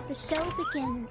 The show begins.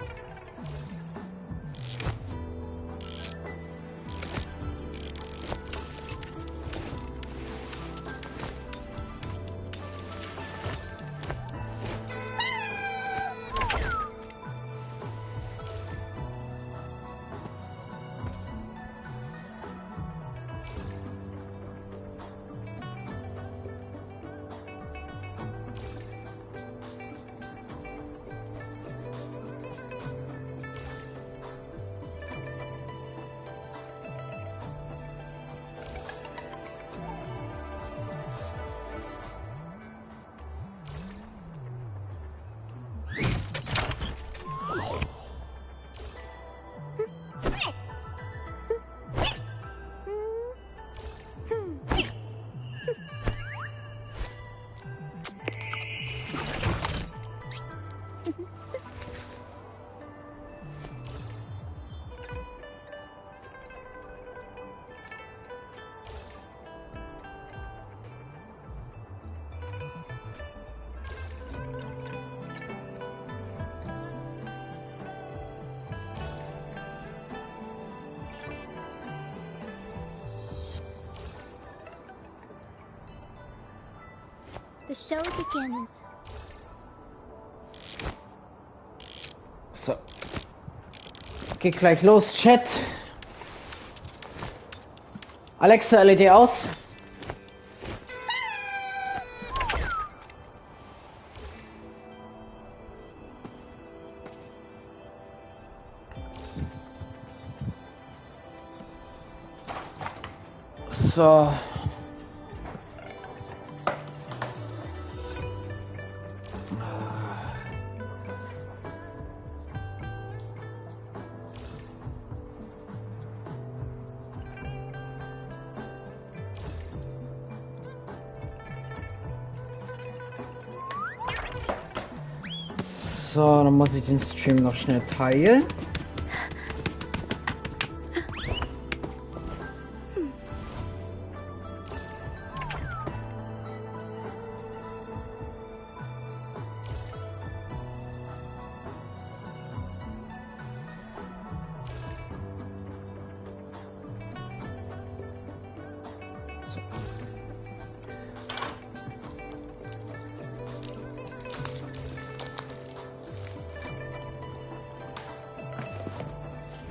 The show begins. So. Geht gleich los, Chat. Alexa, LED aus. So. So, dann muss ich den Stream noch schnell teilen.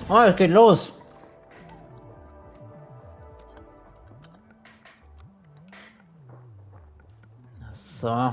Oh, es geht los. So.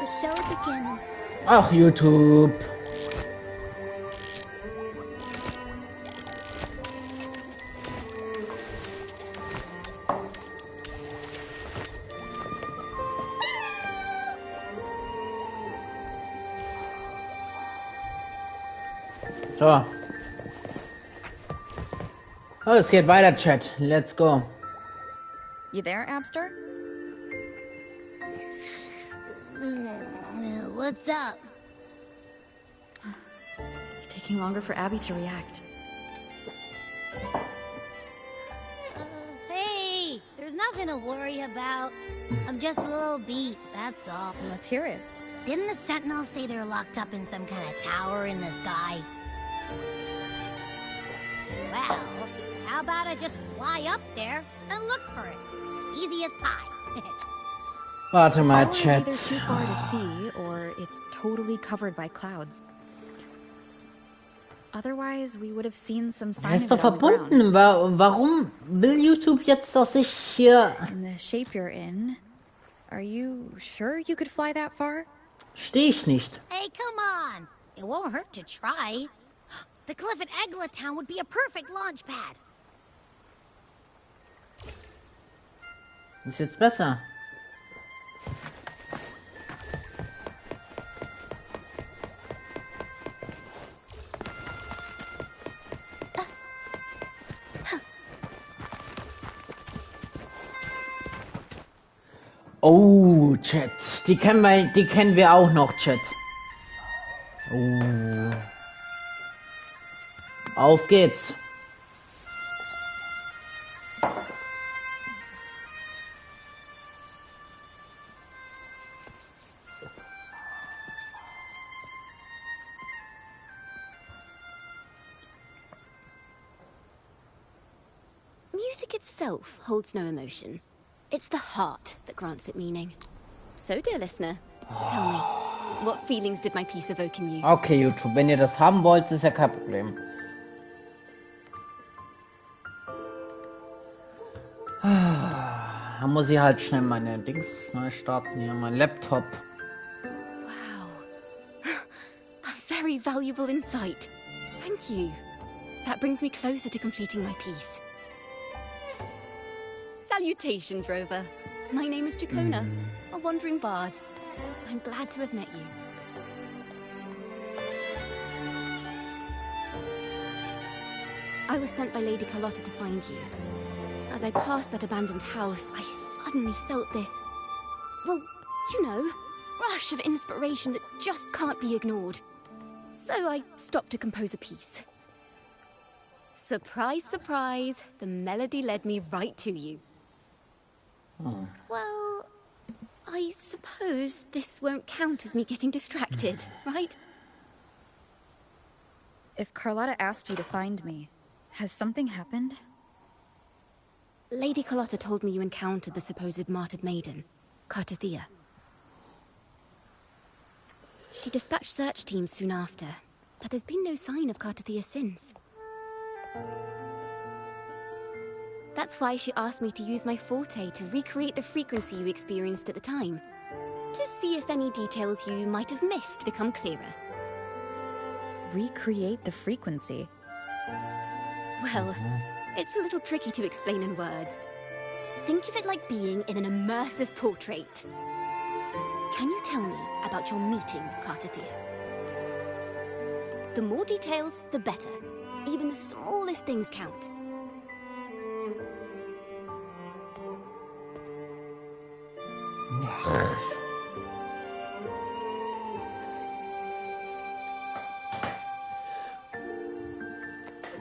The show begins. Ach, YouTube. So. Oh, es geht weiter, Chat. Let's go. You there, Abster? What's up? It's taking longer for Abby to react. Hey, there's nothing to worry about. I'm just a little beat, that's all. Let's hear it. Didn't the Sentinels say they're locked up in some kind of tower in the sky? Well, how about I just fly up there and look for it? Easy as pie. Warte mal, Tower is Chat. either too far to see, or it's totally covered by clouds. Otherwise, we would have seen some Er sign ist of doch it on the ground. verbunden. Warum will YouTube jetzt, dass ich hier... In the shape you're in, are you sure you could fly that far? Stehe ich nicht. Hey, come on. It won't hurt to try. The cliff at Egla Town would be a perfect launch pad. Ist jetzt besser. Oh, Chat. Die kennen wir auch noch, Chat. Oh. Auf geht's. Music itself holds no emotion. It's the heart that grants it meaning. So, dear listener, tell me, what feelings did my piece evoke in you? Okay, YouTube, wenn ihr das haben wollt, ist ja kein Problem. Da muss ich halt schnell meine Dings neu starten hier, mein Laptop. Wow. A very valuable insight. Thank you. That brings me closer to completing my piece. Salutations, Rover. My name is Jacona, a wandering bard. I'm glad to have met you. I was sent by Lady Carlotta to find you. As I passed that abandoned house, I suddenly felt this, well, you know, rush of inspiration that just can't be ignored. So I stopped to compose a piece. Surprise, surprise, the melody led me right to you. Oh. Well, I suppose this won't count as me getting distracted, right? If Carlotta asked you to find me, has something happened? Lady Carlotta told me you encountered the supposed martyred maiden, Cartathea. She dispatched search teams soon after, but there's been no sign of Cartathea since. That's why she asked me to use my forte to recreate the frequency you experienced at the time, to see if any details you might have missed become clearer. Recreate the frequency? Well, it's a little tricky to explain in words. Think of it like being in an immersive portrait. Can you tell me about your meeting with Cartathea? The more details, the better. Even the smallest things count.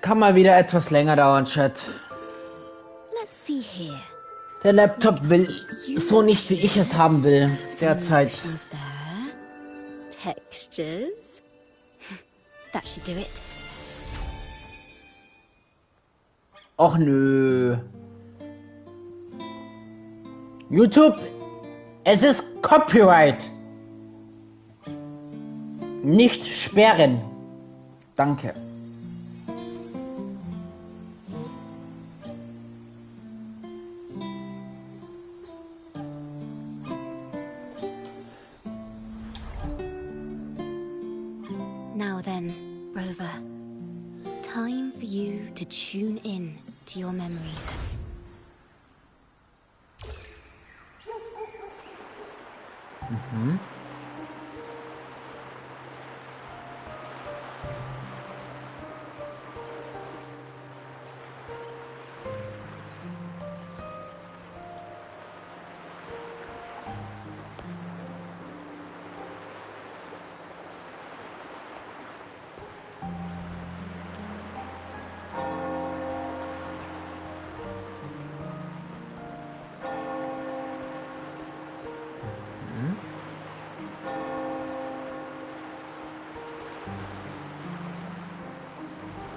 Kann mal wieder etwas länger dauern, Chat. Let's see here. Der Laptop will so nicht, wie ich es haben will, derzeit. There. Textures. That should do it. Och nö. YouTube, es ist Copyright. Nicht sperren. Danke. Now then, Rover. Time for you to tune in to your memories.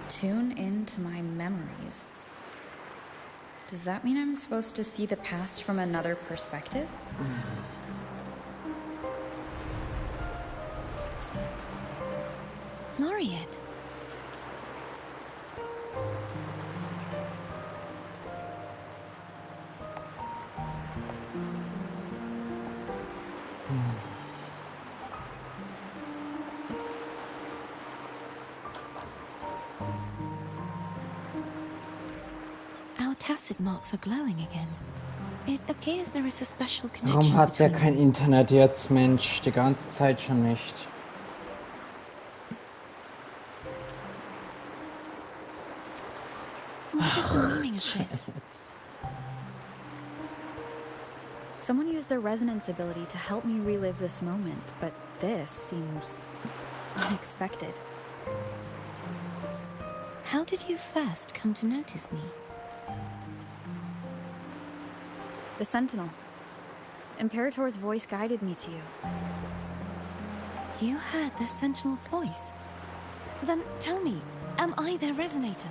Tune into my memories. Does that mean I'm supposed to see the past from another perspective? Laureate. tacit marks are glowing again. It appears there is a special connection Warum hat der between kein them. Internet jetzt, Mensch? Die ganze Zeit schon nicht. What is the meaning of this? Someone used their resonance ability to help me relive this moment, but this seems unexpected. How did you first come to notice me? The Sentinel. Imperator's voice guided me to you. You heard the Sentinel's voice? Then tell me, am I their resonator?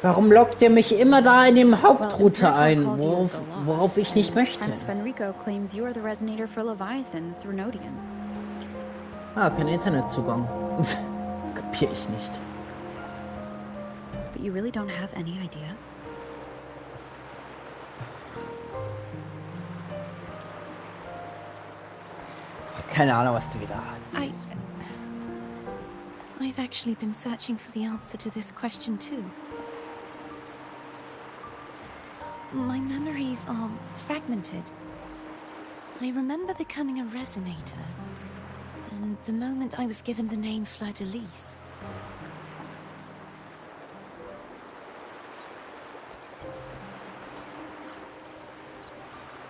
Warum lockt ihr mich immer da in dem Hauptroute Imperator ein, called you the worauf Lost, ich nicht and möchte? Prince Fenrico claims you are the resonator for Leviathan, Thrunodian. Ah, kein Internetzugang. Kapier ich nicht. But you really don't have any idea? Keine Ahnung, was die wieder hat. I've actually been searching for the answer to this question too. My memories are fragmented. I remember becoming a resonator, and the moment I was given the name Fleur-de-Lis.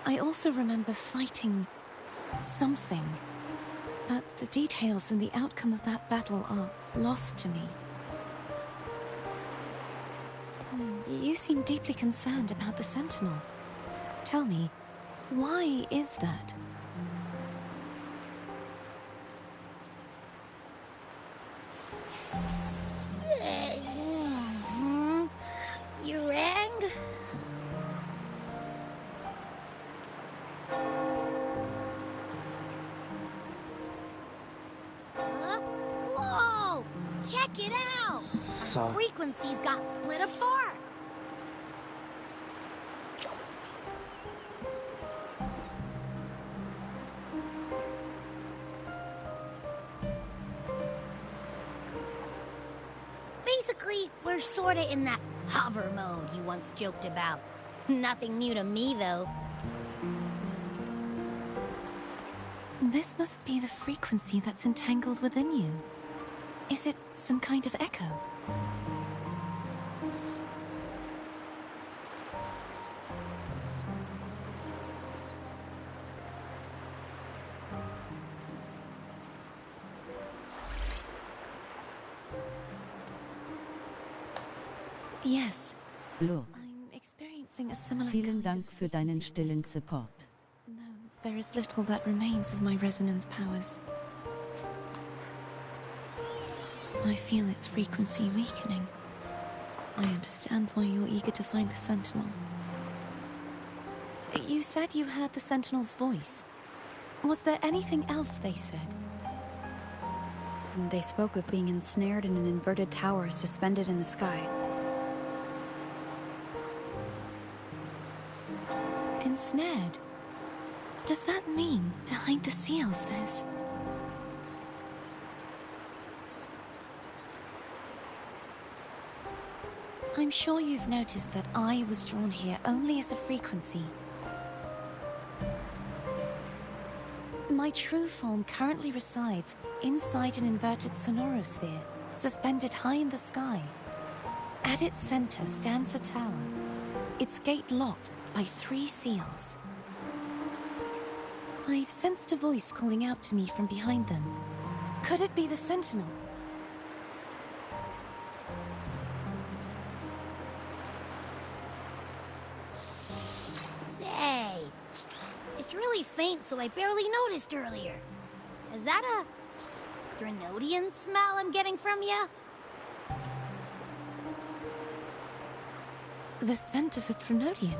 I also remember fighting something, but the details and the outcome of that battle are lost to me. You seem deeply concerned about the Sentinel. Tell me, why is that? You rang? Whoa! Check it out! So. Frequencies got split apart. Basically, we're sorta in that hover mode you once joked about. Nothing new to me, though. This must be the frequency that's entangled within you. Is it some kind of echo? Yes. Hallo. I'm experiencing a similar Vielen kind Dank of für deinen frequency. stillen Support. No, there is little that remains of my resonance powers. I feel its frequency weakening. I understand why you're eager to find the Sentinel. You said you heard the Sentinel's voice. Was there anything else they said? They spoke of being ensnared in an inverted tower suspended in the sky. Ensnared? Does that mean behind the seals there's... I'm sure you've noticed that I was drawn here only as a frequency. My true form currently resides inside an inverted sonorosphere, suspended high in the sky. At its center stands a tower, its gate locked by 3 seals. I've sensed a voice calling out to me from behind them. Could it be the Sentinel? Say, it's really faint, so I barely noticed earlier. Is that a Thrunodian smell I'm getting from you? The scent of a Thrunodian.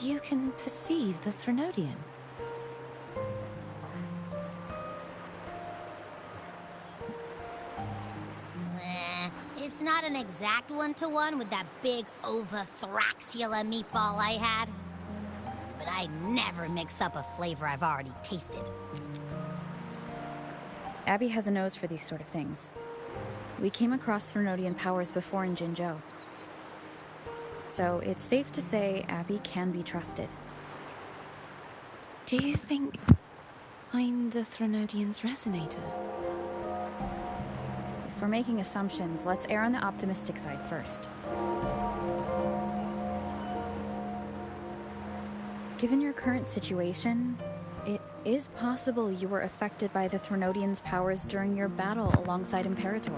You can perceive the Thrunodian. It's not an exact one-to-one with that big Ovathraxula meatball I had. But I'd never mix up a flavor I've already tasted. Abby has a nose for these sort of things. We came across Threnodian powers before in Jinzhou. So it's safe to say Abby can be trusted. Do you think I'm the Threnodian's resonator? If we're making assumptions, let's err on the optimistic side first. Given your current situation, it is possible you were affected by the Threnodian's powers during your battle alongside Imperator.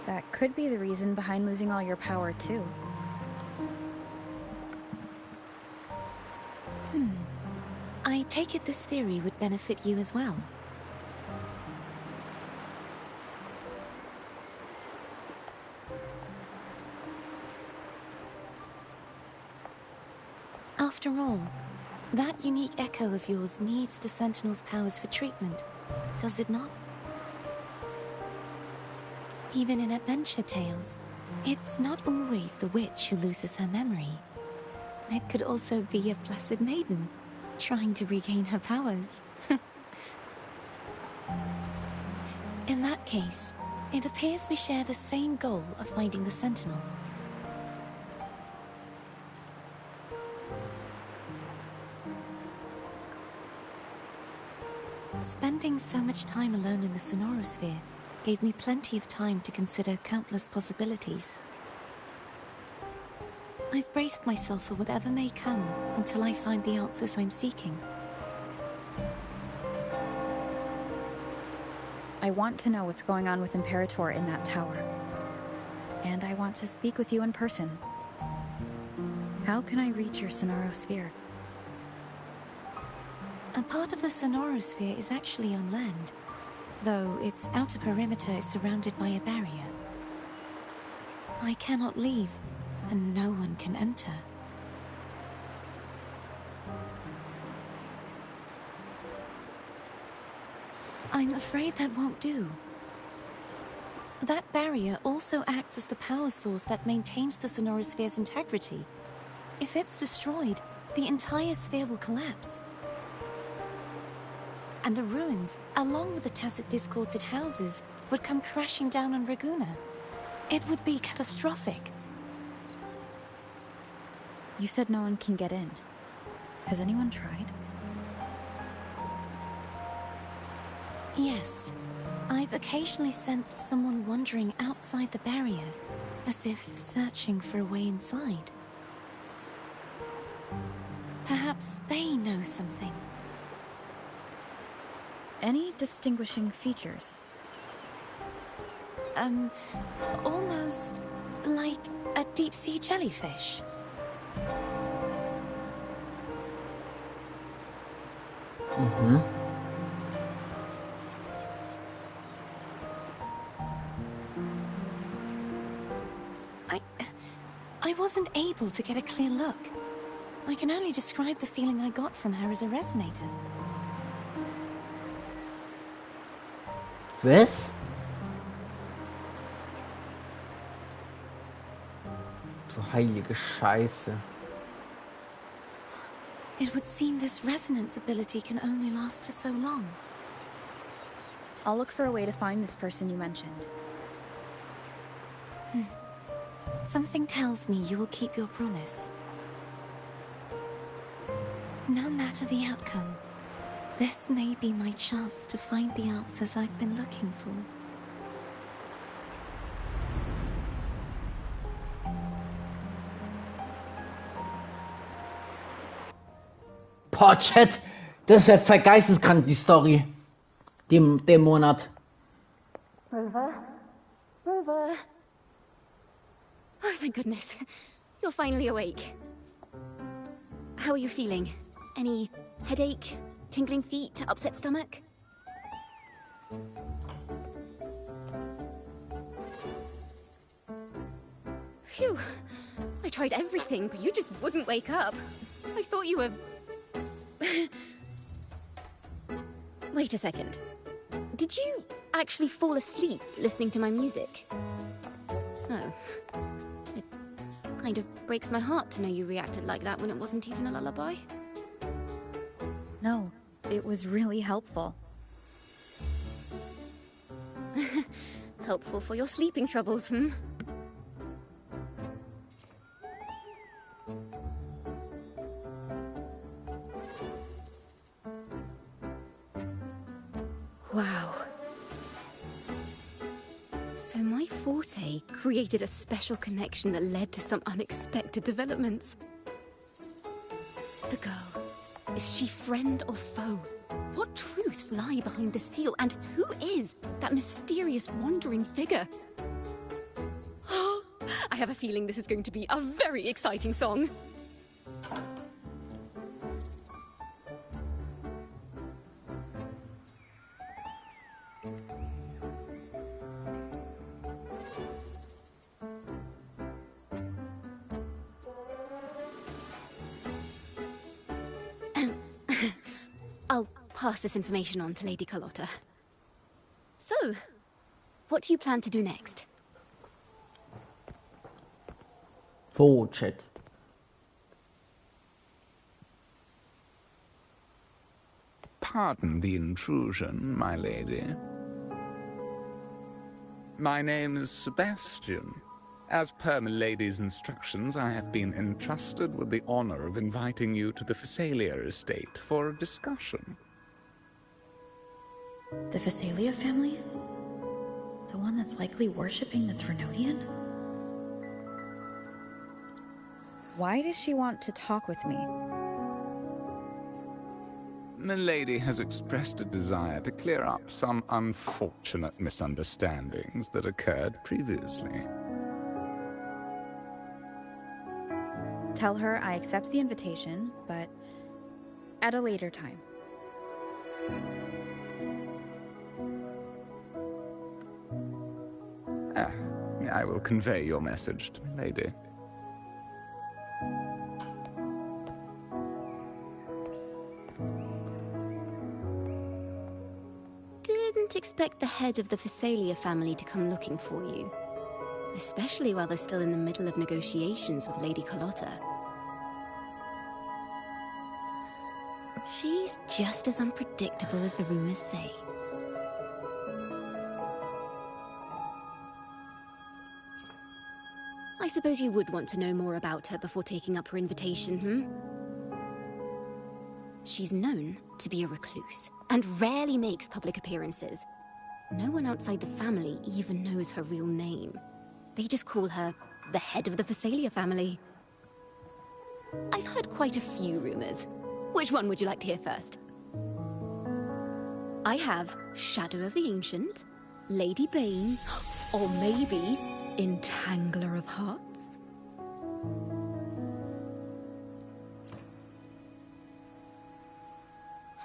That could be the reason behind losing all your power, too. I take it this theory would benefit you as well. After all, that unique echo of yours needs the Sentinel's powers for treatment, does it not? Even in adventure tales, it's not always the witch who loses her memory. It could also be a blessed maiden, trying to regain her powers. In that case, it appears we share the same goal of finding the Sentinel. Spending so much time alone in the Sonorosphere gave me plenty of time to consider countless possibilities. I've braced myself for whatever may come until I find the answers I'm seeking. I want to know what's going on with Imperator in that tower. And I want to speak with you in person. How can I reach your Sonorosphere? A part of the Sonorosphere is actually on land, though its outer perimeter is surrounded by a barrier. I cannot leave, and no one can enter. I'm afraid that won't do. That barrier also acts as the power source that maintains the Sonorosphere's integrity. If it's destroyed, the entire sphere will collapse. And the ruins, along with the tacit discords it houses, would come crashing down on Raguna. It would be catastrophic. You said no one can get in. Has anyone tried? Yes. I've occasionally sensed someone wandering outside the barrier, as if searching for a way inside. Perhaps they know something. Any distinguishing features? Almost like a deep-sea jellyfish. I wasn't able to get a clear look. I can only describe the feeling I got from her as a resonator. Was? Du heilige Scheiße. It would seem this resonance ability can only last for so long. I'll look for a way to find this person you mentioned. Something tells me you will keep your promise. No matter the outcome, this may be my chance to find the answers I've been looking for. Boah, Chat, das wäre voll geisteskrank, die Story. Dem Monat. Rover? Rover? Oh, thank goodness. You're finally awake. How are you feeling? Any headache, tingling feet, upset stomach? Phew. I tried everything, but you just wouldn't wake up. I thought you were... Wait a second. Did you actually fall asleep listening to my music? Oh. It kind of breaks my heart to know you reacted like that when it wasn't even a lullaby. No, it was really helpful. Helpful for your sleeping troubles, hmm? Wow. So my forte created a special connection that led to some unexpected developments. The girl, is she friend or foe? What truths lie behind the seal, and who is that mysterious wandering figure? I have a feeling this is going to be a very exciting song. I'll pass this information on to Lady Carlotta. So, what do you plan to do next? Fortsæt. Pardon the intrusion, my lady. My name is Sebastian. As per my lady's instructions, I have been entrusted with the honor of inviting you to the Phasalia estate for a discussion. The Phasalia family? The one that's likely worshipping the Threnodian? Why does she want to talk with me? The lady has expressed a desire to clear up some unfortunate misunderstandings that occurred previously. Tell her I accept the invitation, but at a later time. I will convey your message to my lady. Didn't expect the head of the Phasalia family to come looking for you. Especially while they're still in the middle of negotiations with Lady Carlotta. She's just as unpredictable as the rumors say. I suppose you would want to know more about her before taking up her invitation, hmm? She's known to be a recluse, and rarely makes public appearances. No one outside the family even knows her real name. They just call her the head of the Phasalia family. I've heard quite a few rumors. Which one would you like to hear first? I have Shadow of the Ancient, Lady Bane, or maybe Entangler of Hearts.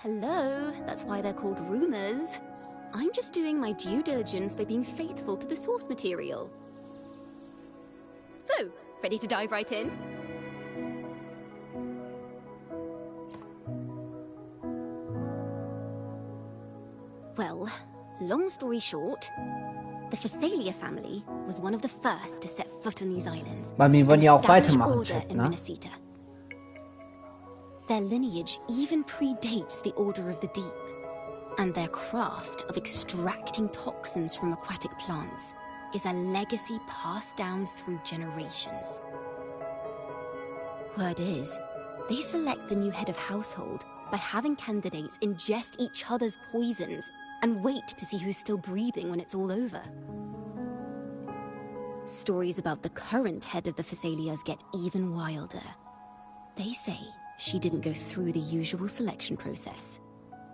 Hello, that's why they're called rumors. I'm just doing my due diligence by being faithful to the source material. So, ready to dive right in? Well, long story short, the Phasalia family was one of the first to set foot on these islands. Weil wir wollen ja auch establish weitermachen, order Chat, in ne? Minnesota. Their lineage even predates the Order of the Deep, and their craft of extracting toxins from aquatic plants is a legacy passed down through generations. Word is, they select the new head of household by having candidates ingest each other's poisons and wait to see who's still breathing when it's all over. Stories about the current head of the Phasalias get even wilder. They say she didn't go through the usual selection process.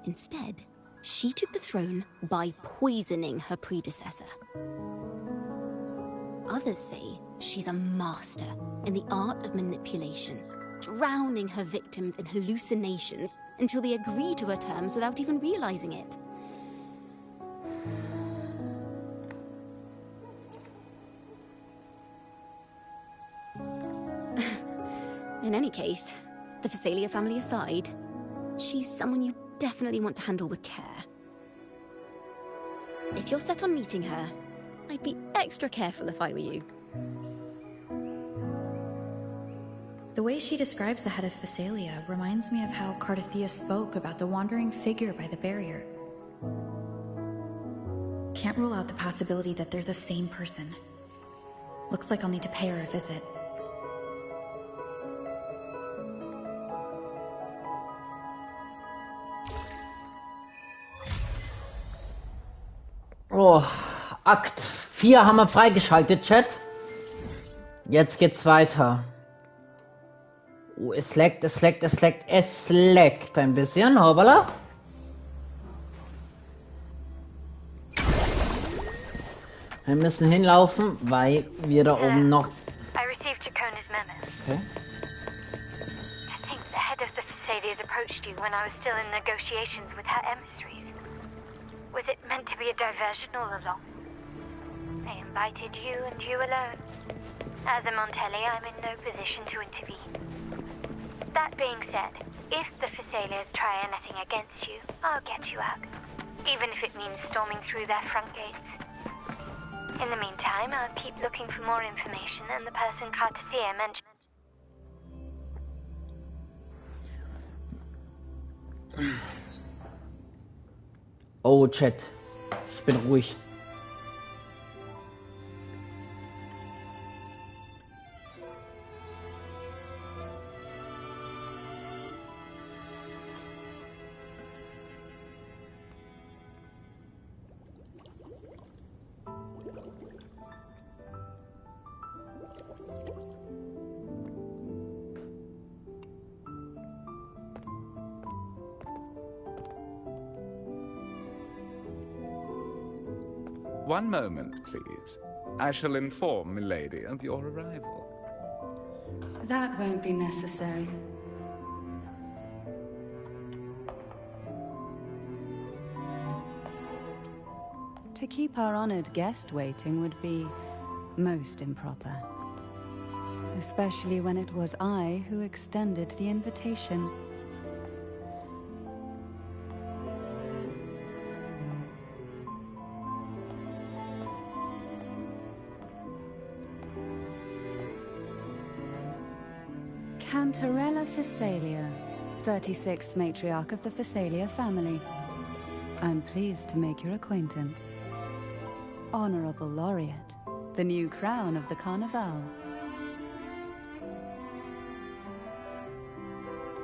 Instead, she took the throne by poisoning her predecessor. Others say she's a master in the art of manipulation, drowning her victims in hallucinations until they agree to her terms without even realizing it. In any case, the Phasalia family aside, she's someone you definitely want to handle with care. If you're set on meeting her, I'd be extra careful if I were you. The way she describes the head of Phasalia reminds me of how Cardothea spoke about the wandering figure by the barrier. Can't rule out the possibility that they're the same person. Looks like I'll need to pay her a visit. Oh, Akt 4 haben wir freigeschaltet, Chat. Jetzt geht's weiter. Oh, es leckt ein bisschen, hoppala. Wir müssen hinlaufen, weil wir da oben noch... I received Chacona's memo. Okay. To think the head of the Phasalias approached you when I was still in negotiations with her emissaries. Was it meant to be a diversion all along? They invited you and you alone. As a Montelli, I'm in no position to intervene. That being said, if the Phasalias try anything against you, I'll get you out. Even if it means storming through their front gates. In the meantime, I'll keep looking for more information and the person Cardothea mentioned. Oh, Chat. Ich bin ruhig. One moment, please. I shall inform Milady of your arrival. That won't be necessary. To keep our honored guest waiting would be most improper. Especially when it was I who extended the invitation. Cantarella Phasalia, 36th matriarch of the Phasalia family. I'm pleased to make your acquaintance. Honorable Laureate, the new crown of the Carnival.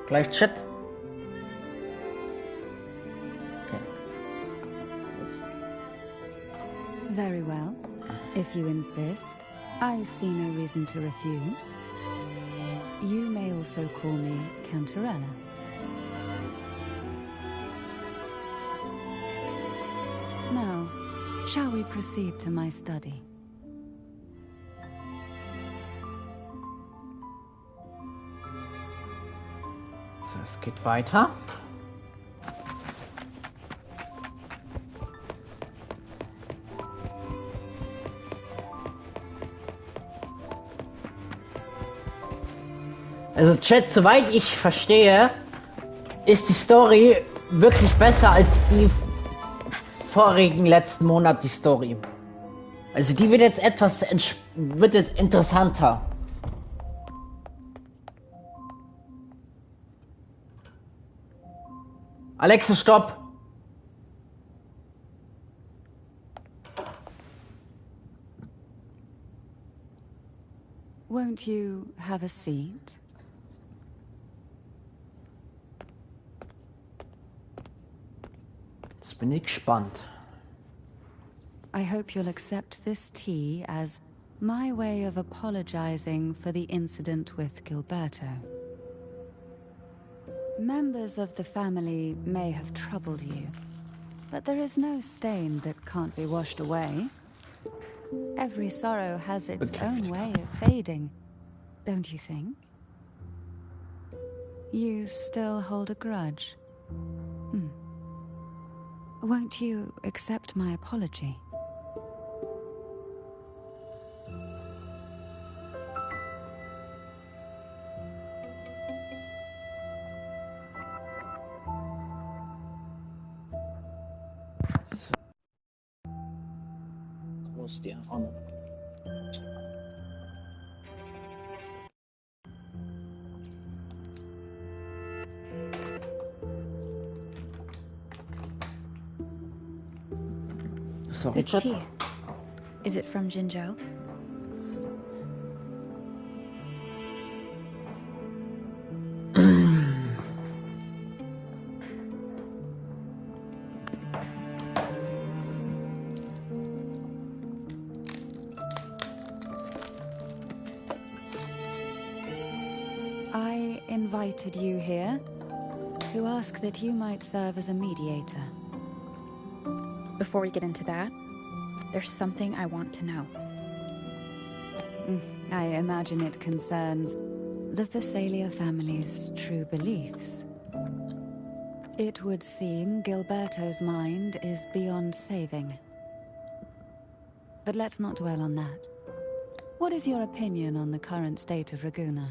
Gleich Chat. Okay. Jetzt. Very well. If you insist, I see no reason to refuse. You may also call me Cantarella. Now, shall we proceed to my study? So, es geht weiter. Also Chat, soweit ich verstehe, ist die Story wirklich besser als die vorigen letzten Monat die Story. Also die wird jetzt wird jetzt interessanter. Alexa, stopp! Won't you have a seat? Jetzt bin ich gespannt. I hope you'll accept this tea as my way of apologizing for the incident with Gilberto. Members of the family may have troubled you, but there is no stain that can't be washed away. Every sorrow has its own way of fading, don't you think? You still hold a grudge? Won't you accept my apology? Muss die Arme. Sorry, This Chat. tea. Is it from Jinzhou? I invited you here to ask that you might serve as a mediator. Before we get into that, there's something I want to know. I imagine it concerns the Phasalia family's true beliefs. It would seem Gilberto's mind is beyond saving. But let's not dwell on that. What is your opinion on the current state of Raguna?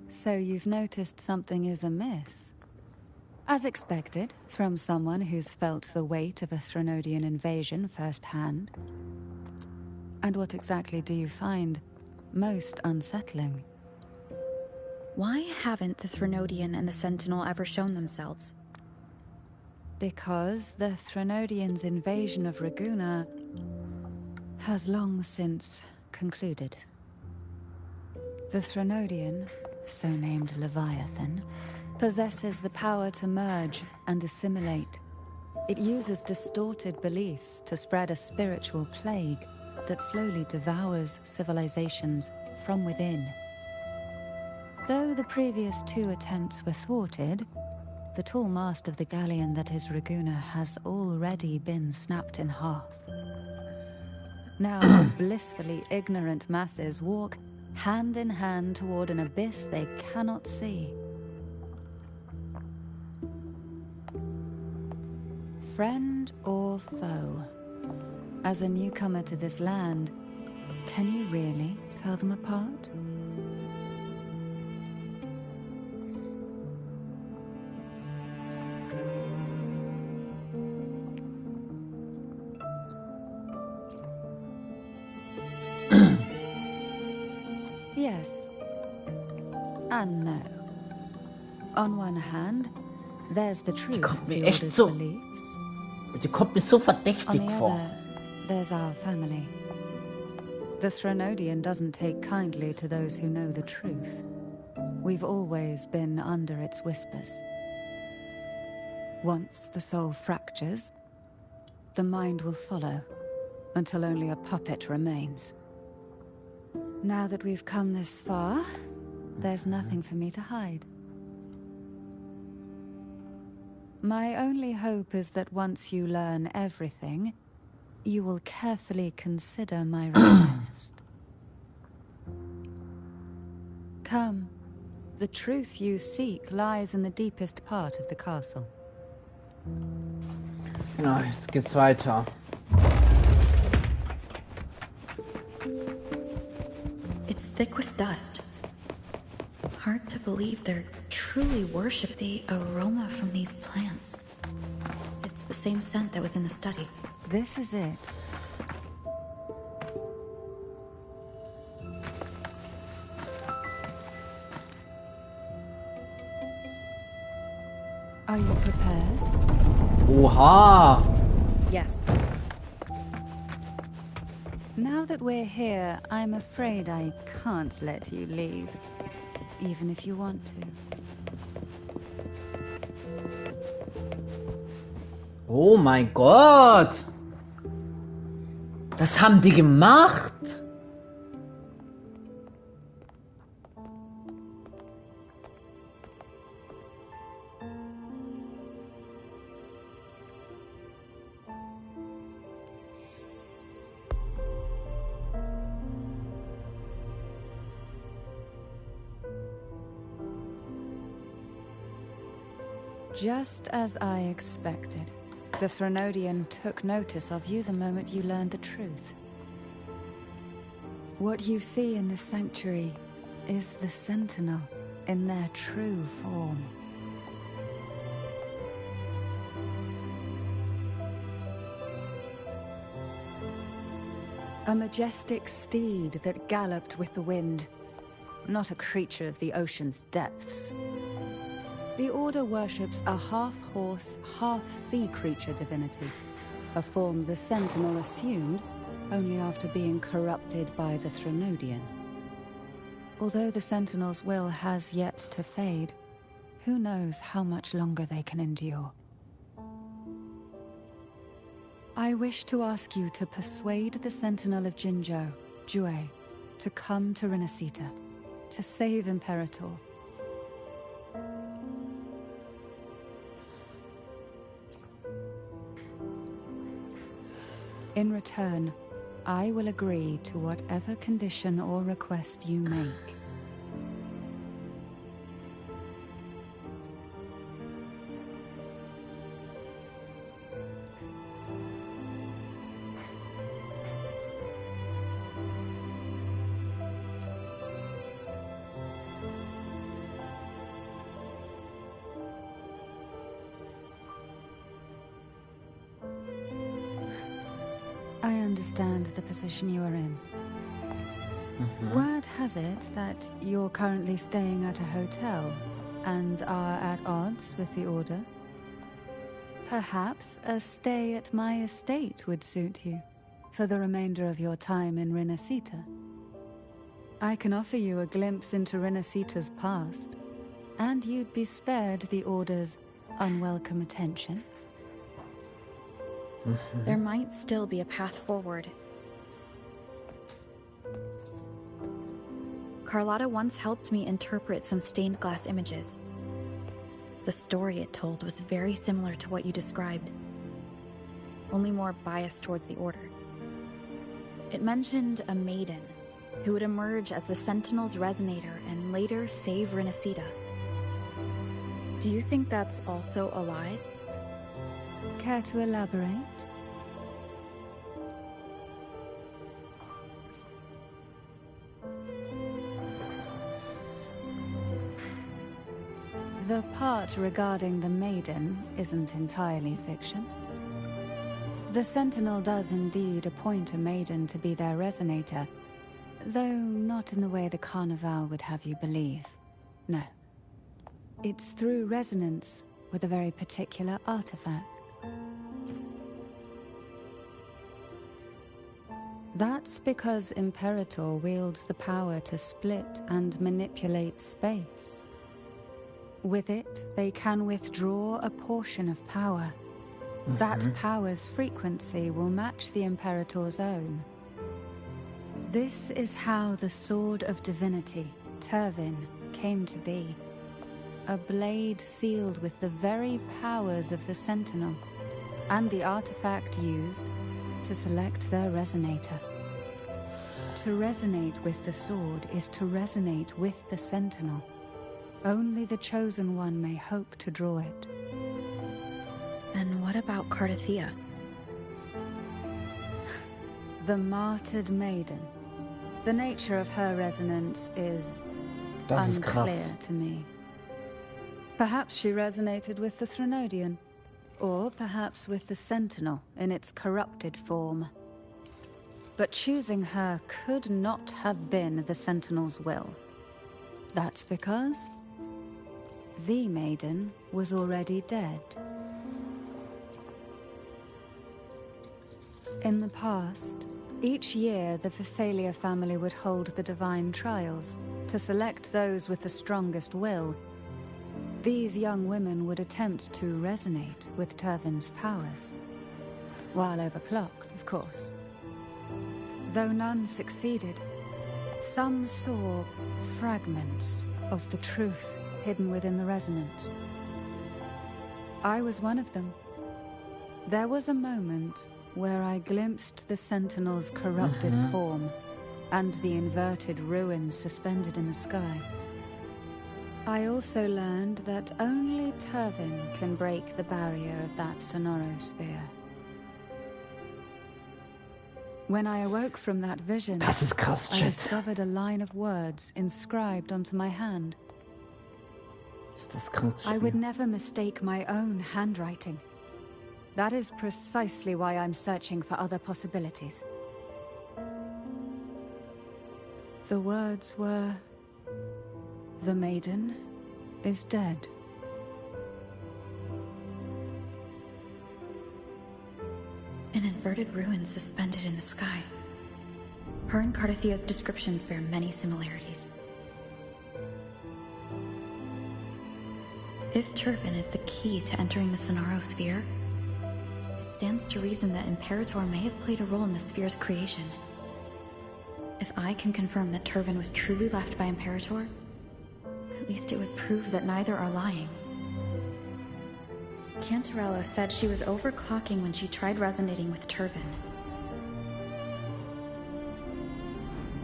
So you've noticed something is amiss. As expected, from someone who's felt the weight of a Threnodian invasion firsthand. And what exactly do you find most unsettling? Why haven't the Threnodian and the Sentinel ever shown themselves? Because the Threnodians' invasion of Raguna has long since concluded. The Threnodian, so named Leviathan, possesses the power to merge and assimilate. It uses distorted beliefs to spread a spiritual plague that slowly devours civilizations from within. Though the previous two attempts were thwarted, the tall mast of the galleon that is Raguna has already been snapped in half. Now the blissfully ignorant masses walk hand in hand toward an abyss they cannot see. Friend or foe? As a newcomer to this land, can you really tell them apart? Yes. And no. On one hand, there's the truth kommt of mir the echt Order's so- beliefs. Die kommt mir so On verdächtig the vor. other, there's our family. The Threnodian doesn't take kindly to those who know the truth. We've always been under its whispers. Once the soul fractures, the mind will follow, until only a puppet remains. Now that we've come this far, there's nothing for me to hide. My only hope is that once you learn everything, you will carefully consider my request. Come. The truth you seek lies in the deepest part of the castle. Ja, jetzt geht's weiter. It's thick with dust. Hard to believe they truly worship the aroma from these plants. It's the same scent that was in the study. This is it. Are you prepared? Oha! Yes. Now that we're here, I'm afraid I can't let you leave, even if you want to. Oh mein Gott! Was haben die gemacht? Just as I expected. The Threnodian took notice of you the moment you learned the truth. What you see in this sanctuary is the Sentinel in their true form. A majestic steed that galloped with the wind, not a creature of the ocean's depths. The Order worships a half-horse, half-sea creature divinity, a form the Sentinel assumed only after being corrupted by the Threnodian. Although the Sentinel's will has yet to fade, who knows how much longer they can endure. I wish to ask you to persuade the Sentinel of Jinzhou, Jue, to come to Renacita, to save Imperator. In return, I will agree to whatever condition or request you make. I understand the position you are in. Word has it that you're currently staying at a hotel and are at odds with the Order. Perhaps a stay at my estate would suit you for the remainder of your time in Renacita. I can offer you a glimpse into Renacita's past, and you'd be spared the Order's unwelcome attention. There might still be a path forward. Carlotta once helped me interpret some stained glass images. The story it told was very similar to what you described, only more biased towards the Order. It mentioned a maiden who would emerge as the Sentinel's resonator and later save Renacita. Do you think that's also a lie? Care to elaborate? The part regarding the maiden isn't entirely fiction. The Sentinel does indeed appoint a maiden to be their resonator, though not in the way the Carnival would have you believe. No. It's through resonance with a very particular artifact. That's because Imperator wields the power to split and manipulate space. With it, they can withdraw a portion of power. That power's frequency will match the Imperator's own. This is how the Sword of Divinity, Turvin, came to be. A blade sealed with the very powers of the Sentinel, and the artifact used to select their resonator. To resonate with the sword is to resonate with the Sentinel. Only the Chosen One may hope to draw it. And what about Cardathea? The martyred maiden. The nature of her resonance is unclear to me. Perhaps she resonated with the Threnodian, or perhaps with the Sentinel in its corrupted form. But choosing her could not have been the Sentinel's will. That's because the maiden was already dead. In the past, each year the Phasalia family would hold the divine trials to select those with the strongest will. These young women would attempt to resonate with Turvin's powers, while overclocked, of course. Though none succeeded, some saw fragments of the truth hidden within the resonance. I was one of them. There was a moment where I glimpsed the Sentinel's corrupted form and the inverted ruins suspended in the sky. I also learned that only Turvin can break the barrier of that sonorosphere. When I awoke from that vision, Das ist krass, I Chat. discovered a line of words inscribed onto my hand. Ist das krank zu I would spielen? never mistake my own handwriting. That is precisely why I'm searching for other possibilities. The words were, "The maiden is dead. inverted ruin suspended in the sky. Her and Cardathia's descriptions bear many similarities. If Turvin is the key to entering the Sonaro sphere, it stands to reason that Imperator may have played a role in the sphere's creation. If I can confirm that Turvin was truly left by Imperator, at least it would prove that neither are lying. Cantarella said she was overclocking when she tried resonating with Turvin.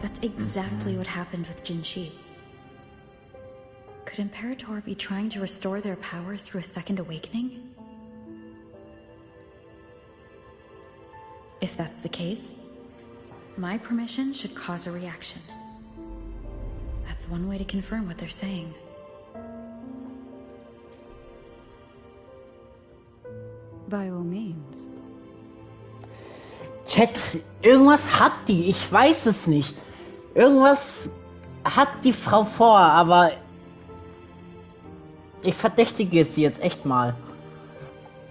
That's exactly what happened with Jinshi. Could Imperator be trying to restore their power through a second awakening? If that's the case, my permission should cause a reaction. That's one way to confirm what they're saying. By all means. Chat, irgendwas hat die, ich weiß es nicht. Irgendwas hat die Frau vor, aber ich verdächtige sie jetzt echt mal.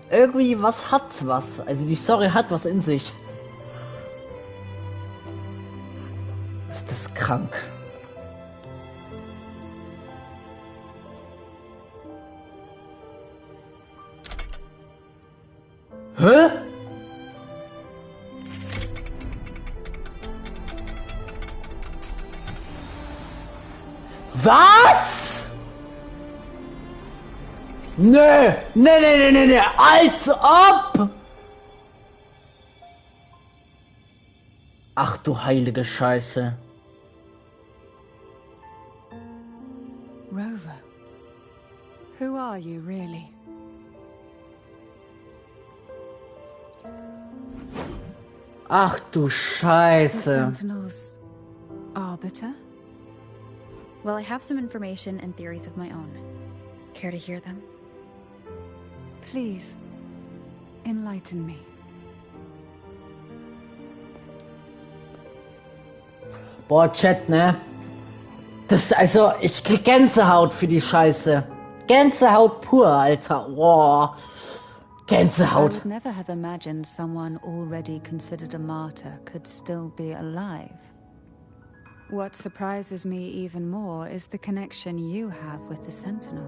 Irgendwie was hat was. Also die Story hat was in sich. Ist das krank? Hä? Was? Nö, nee, als ob! Ach du heilige Scheiße. Rover, who are you really? Ach du The Scheiße. Sentinel's arbiter? Well, I have some information and theories of my own. Care to hear them? Please, enlighten me. Boah, Chat, ne? Das, also, ich krieg Gänsehaut für die Scheiße. Gänsehaut pur, Alter. Boah. I Gänsehaut. would never have imagined someone already considered a martyr could still be alive. What surprises me even more is the connection you have with the Sentinel.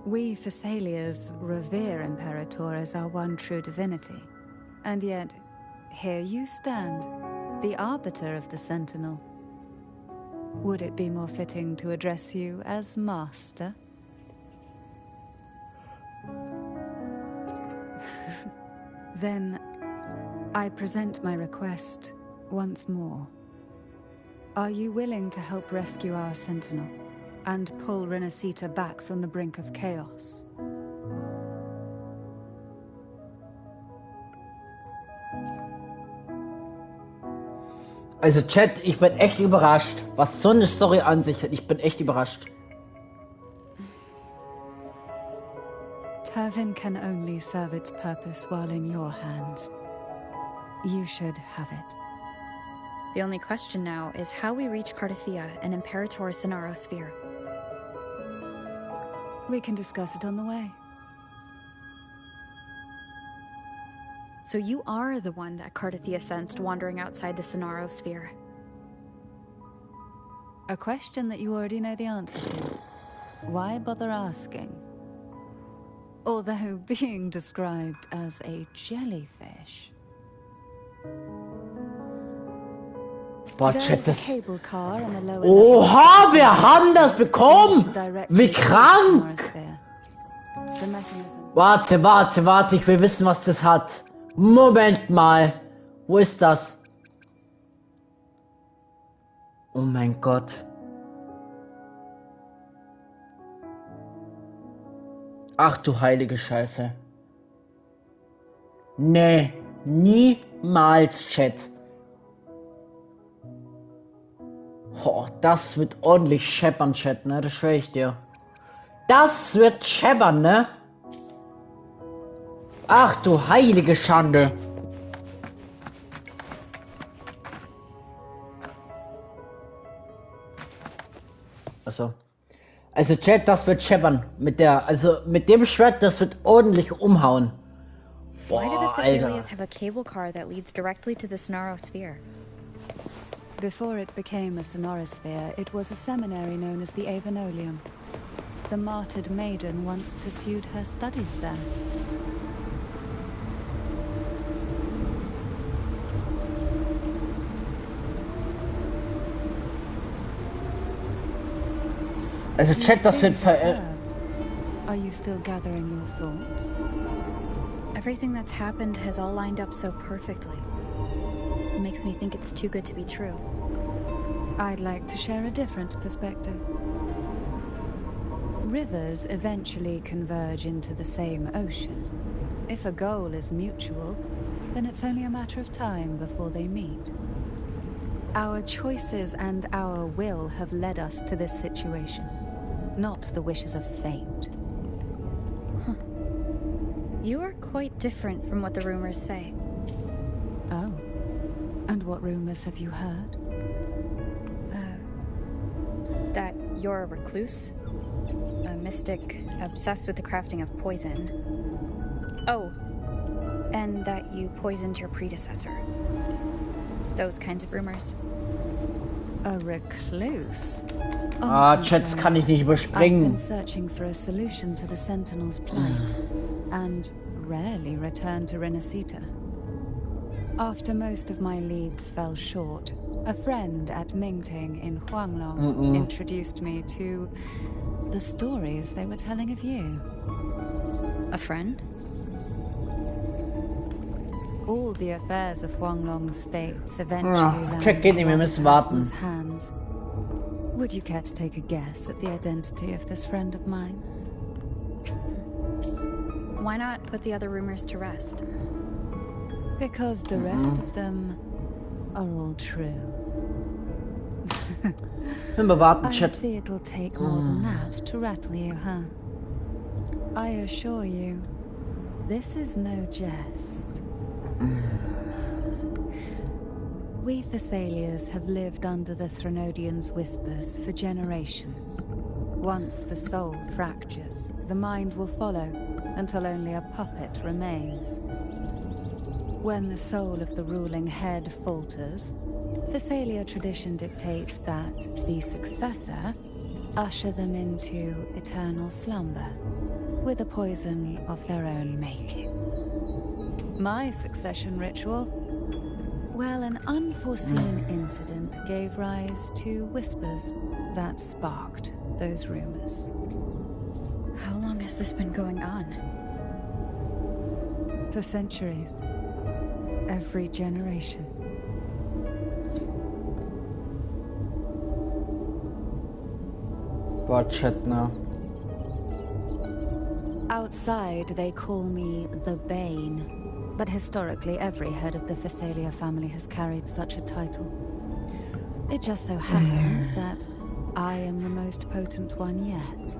We Thessalians revere Imperator as our one true divinity. And yet, here you stand, the arbiter of the Sentinel. Would it be more fitting to address you as Master? Then, I present my request once more. Are you willing to help rescue our Sentinel and pull Renacita back from the brink of chaos? Also Chat, ich bin echt überrascht, was so eine Story an sich hat. Ich bin echt überrascht. Turvin can only serve its purpose while in your hands. You should have it. The only question now is how we reach Cardathia and Imperator's Sonaro sphere. We can discuss it on the way. So you are the one that Cardathia sensed wandering outside the Sonaro sphere. A question that you already know the answer to. Why bother asking? Although being described as a jellyfish. Boah, There Chat, is a das... cable car on the lower Oha, level. wir haben das bekommen! Leads directly Wie to the krank! Sonosphere. The mechanism. Warte, ich will wissen, was das hat. Moment mal. Wo ist das? Oh mein Gott. Ach du heilige Scheiße. Nee, niemals, Chat. Oh, das wird ordentlich scheppern, Chat, ne? Das schwöre ich dir. Das wird scheppern, ne? Ach du heilige Schande. Also Chat, das wird scheppern. Mit dem Schwert, das wird ordentlich umhauen. Why do the Boah, Thessalias Alter. have a cable car that leads directly to the Sonorosphere? Before it became a sonorosphere, it was a seminary known as the Avenolium. The martyred maiden once pursued her studies there. Also You Chat, das seem wird ver... perturbed. Are you still gathering your thoughts? Everything that's happened has all lined up so perfectly. It makes me think it's too good to be true. I'd like to share a different perspective. Rivers eventually converge into the same ocean. If a goal is mutual, then it's only a matter of time before they meet. Our choices and our will have led us to this situation, not the wishes of fate. You are quite different from what the rumors say. Oh. And what rumors have you heard? That you're a recluse, a mystic obsessed with the crafting of poison. Oh, and that you poisoned your predecessor. Those kinds of rumors. A recluse? Ah, Chats kann ich nicht I've überspringen. been searching for a solution to the Sentinel's plight, and rarely return to Renacita. After most of my leads fell short, a friend at Mingting in Huanglong introduced me to the stories they were telling of you. A friend? All the affairs of Huanglong states eventually landed Check geht nicht, wir in müssen one warten. person's hands. Would you care to take a guess at the identity of this friend of mine? Why not put the other rumors to rest? Because the rest of them are all true. Wenn wir warten, I Chat. see it'll take more than that to rattle you, huh? I assure you, this is no jest. We Thessalias have lived under the Threnodians' whispers for generations. Once the soul fractures, the mind will follow until only a puppet remains. When the soul of the ruling head falters, Thessalia tradition dictates that the successor usher them into eternal slumber with a poison of their own making. My succession ritual? Well, an unforeseen incident gave rise to whispers that sparked those rumors. How long has this been going on? For centuries. Every generation. Boah, Chat, ne? Outside, they call me the Bane. But historically, every head of the Thessalia family has carried such a title. It just so happens that I am the most potent one yet.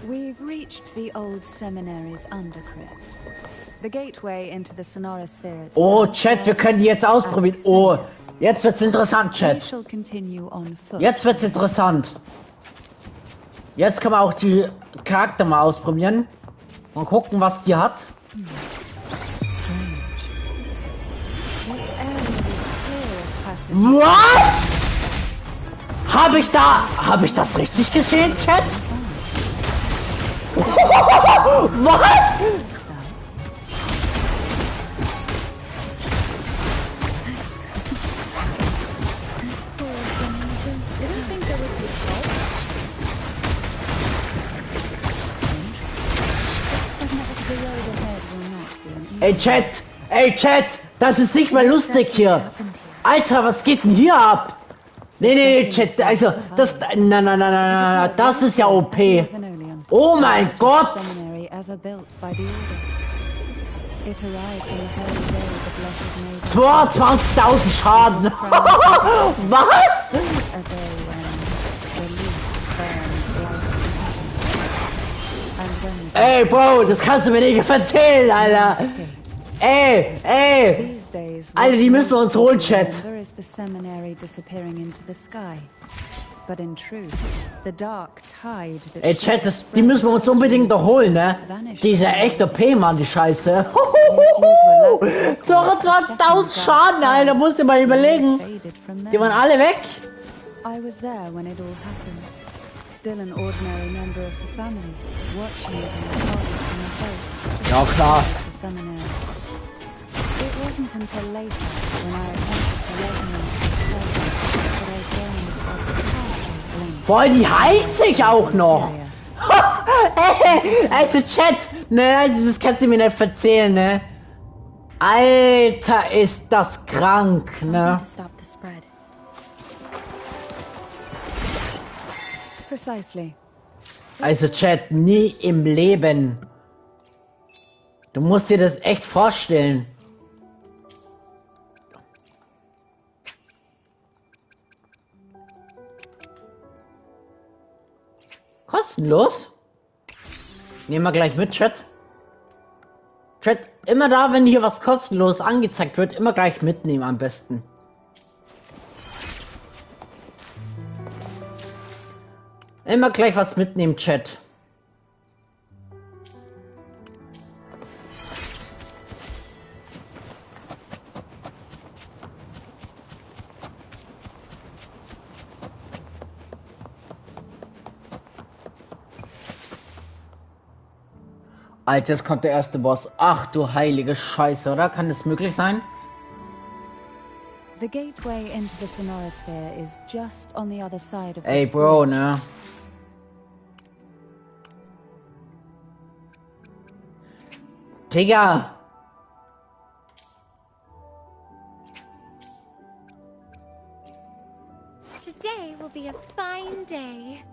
We've reached the old seminary's undercrypt. The gateway into the Sonorosphere itself. Oh, Chat, wir können die jetzt ausprobieren. Oh, jetzt wird's interessant, We Chat. shall continue on foot. Jetzt wird's interessant. Jetzt können wir auch die Charakter mal ausprobieren. Mal gucken, was die hat. Strange. This area is clear of passages. What? Habe ich das richtig gesehen, Chat? Was? Ey Chat, das ist nicht mehr lustig hier. Alter, was geht denn hier ab? Nee, Chat, also, das, na, das ist ja OP. Oh mein Gott! It arrived on the holy day of the blessed maiden. 22.000 Schaden. Was? A day when the leaf burned bright and when Ey, Bro, das kannst du mir nicht erzählen, Alter. Ey. these days, Alter, die what müssen wir most uns holen, people Chat. remember is the seminary disappearing into the sky. But in truth, the dark tide that Ey, Chat, die müssen wir uns unbedingt noch holen, ne? Die ist ja echt OP, Mann, die Scheiße. 22.000 Schaden, Alter, musst du mal überlegen. Die waren alle weg. I was there when it all happened. Still an ordinary member of the family, watching it in the corner from the boat. Ja, klar. The seminary. It wasn't until later, when I attempted to resonate with the place, that I gained a partial glimpse. Boah, die heilt sich auch noch. Also Chat, ne, das kannst du mir nicht erzählen, ne? Alter, ist das krank, ne? Something to stop the spread. Precisely. Also Chat, nie im Leben. Du musst dir das echt vorstellen. Kostenlos? Nehmen wir gleich mit, Chat. Chat, immer da, wenn hier was kostenlos angezeigt wird, immer gleich mitnehmen am besten. Immer gleich was mitnehmen, Chat. Alter, jetzt kommt der erste Boss. Ach du heilige Scheiße, oder? Kann das möglich sein? The gateway into the Sonorosphere is just on the other side of Ey, this Bro, bridge. ne? Digga! Today will be a fine day.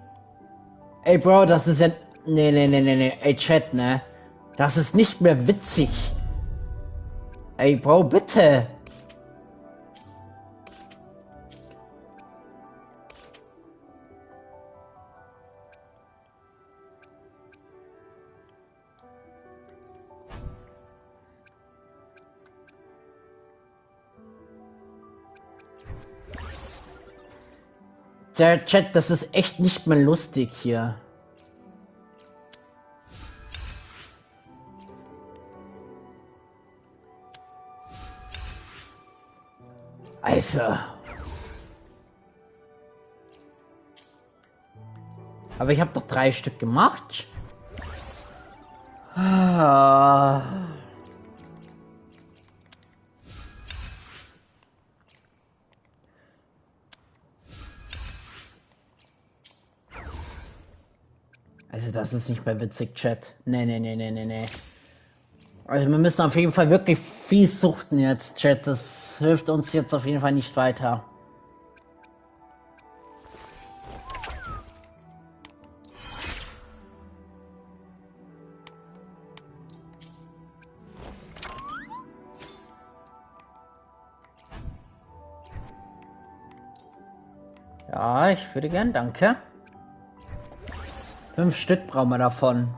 Ey, Bro, das ist ja... Nee. Ey, Chat, ne? Das ist nicht mehr witzig. Ey, Bro, bitte. Der Chat, das ist echt nicht mehr lustig hier. Also. Aber ich habe doch 3 Stück gemacht. Ah. Also das ist nicht mehr witzig, Chat. Nee. Also wir müssen auf jeden Fall wirklich viel suchten jetzt, Chat. Das hilft uns jetzt auf jeden Fall nicht weiter. Ja, ich würde gern, danke. 5 Stück brauchen wir davon.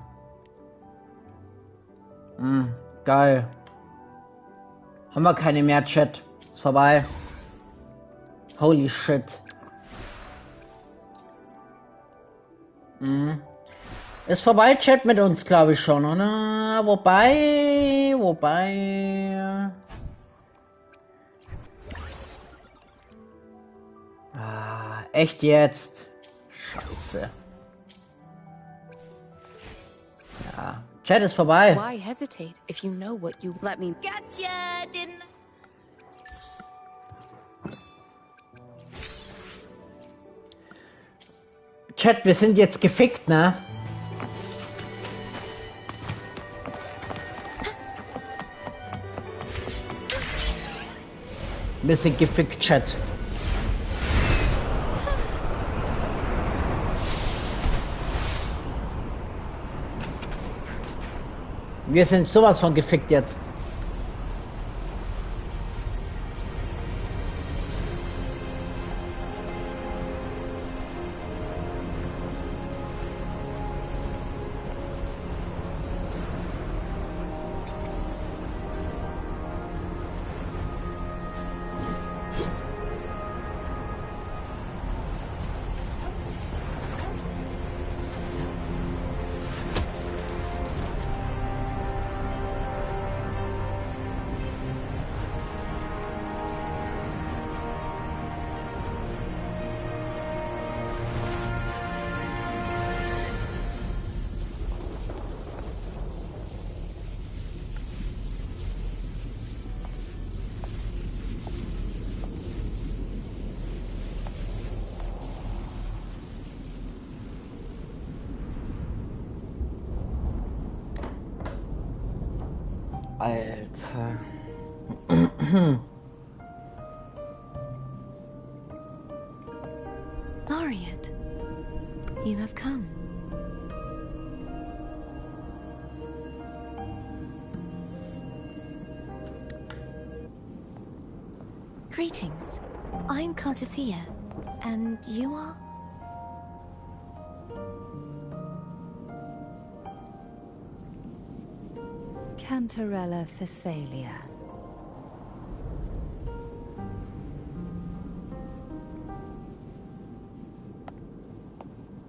Geil. Haben wir keine mehr, Chat. Ist vorbei. Holy shit. Ist vorbei, Chat, mit uns, glaube ich schon, oder? Wobei... Ah, echt jetzt? Scheiße. Ja, Chat ist vorbei. Why hesitate if you know what you let me? Gotcha! Didn't. Chat, wir sind jetzt gefickt, ne? Wir sind gefickt, Chat. Wir sind sowas von gefickt jetzt. Alter. Laureate, you have come. Greetings. I'm Cartathea, and you are? Cantarella Phasalia.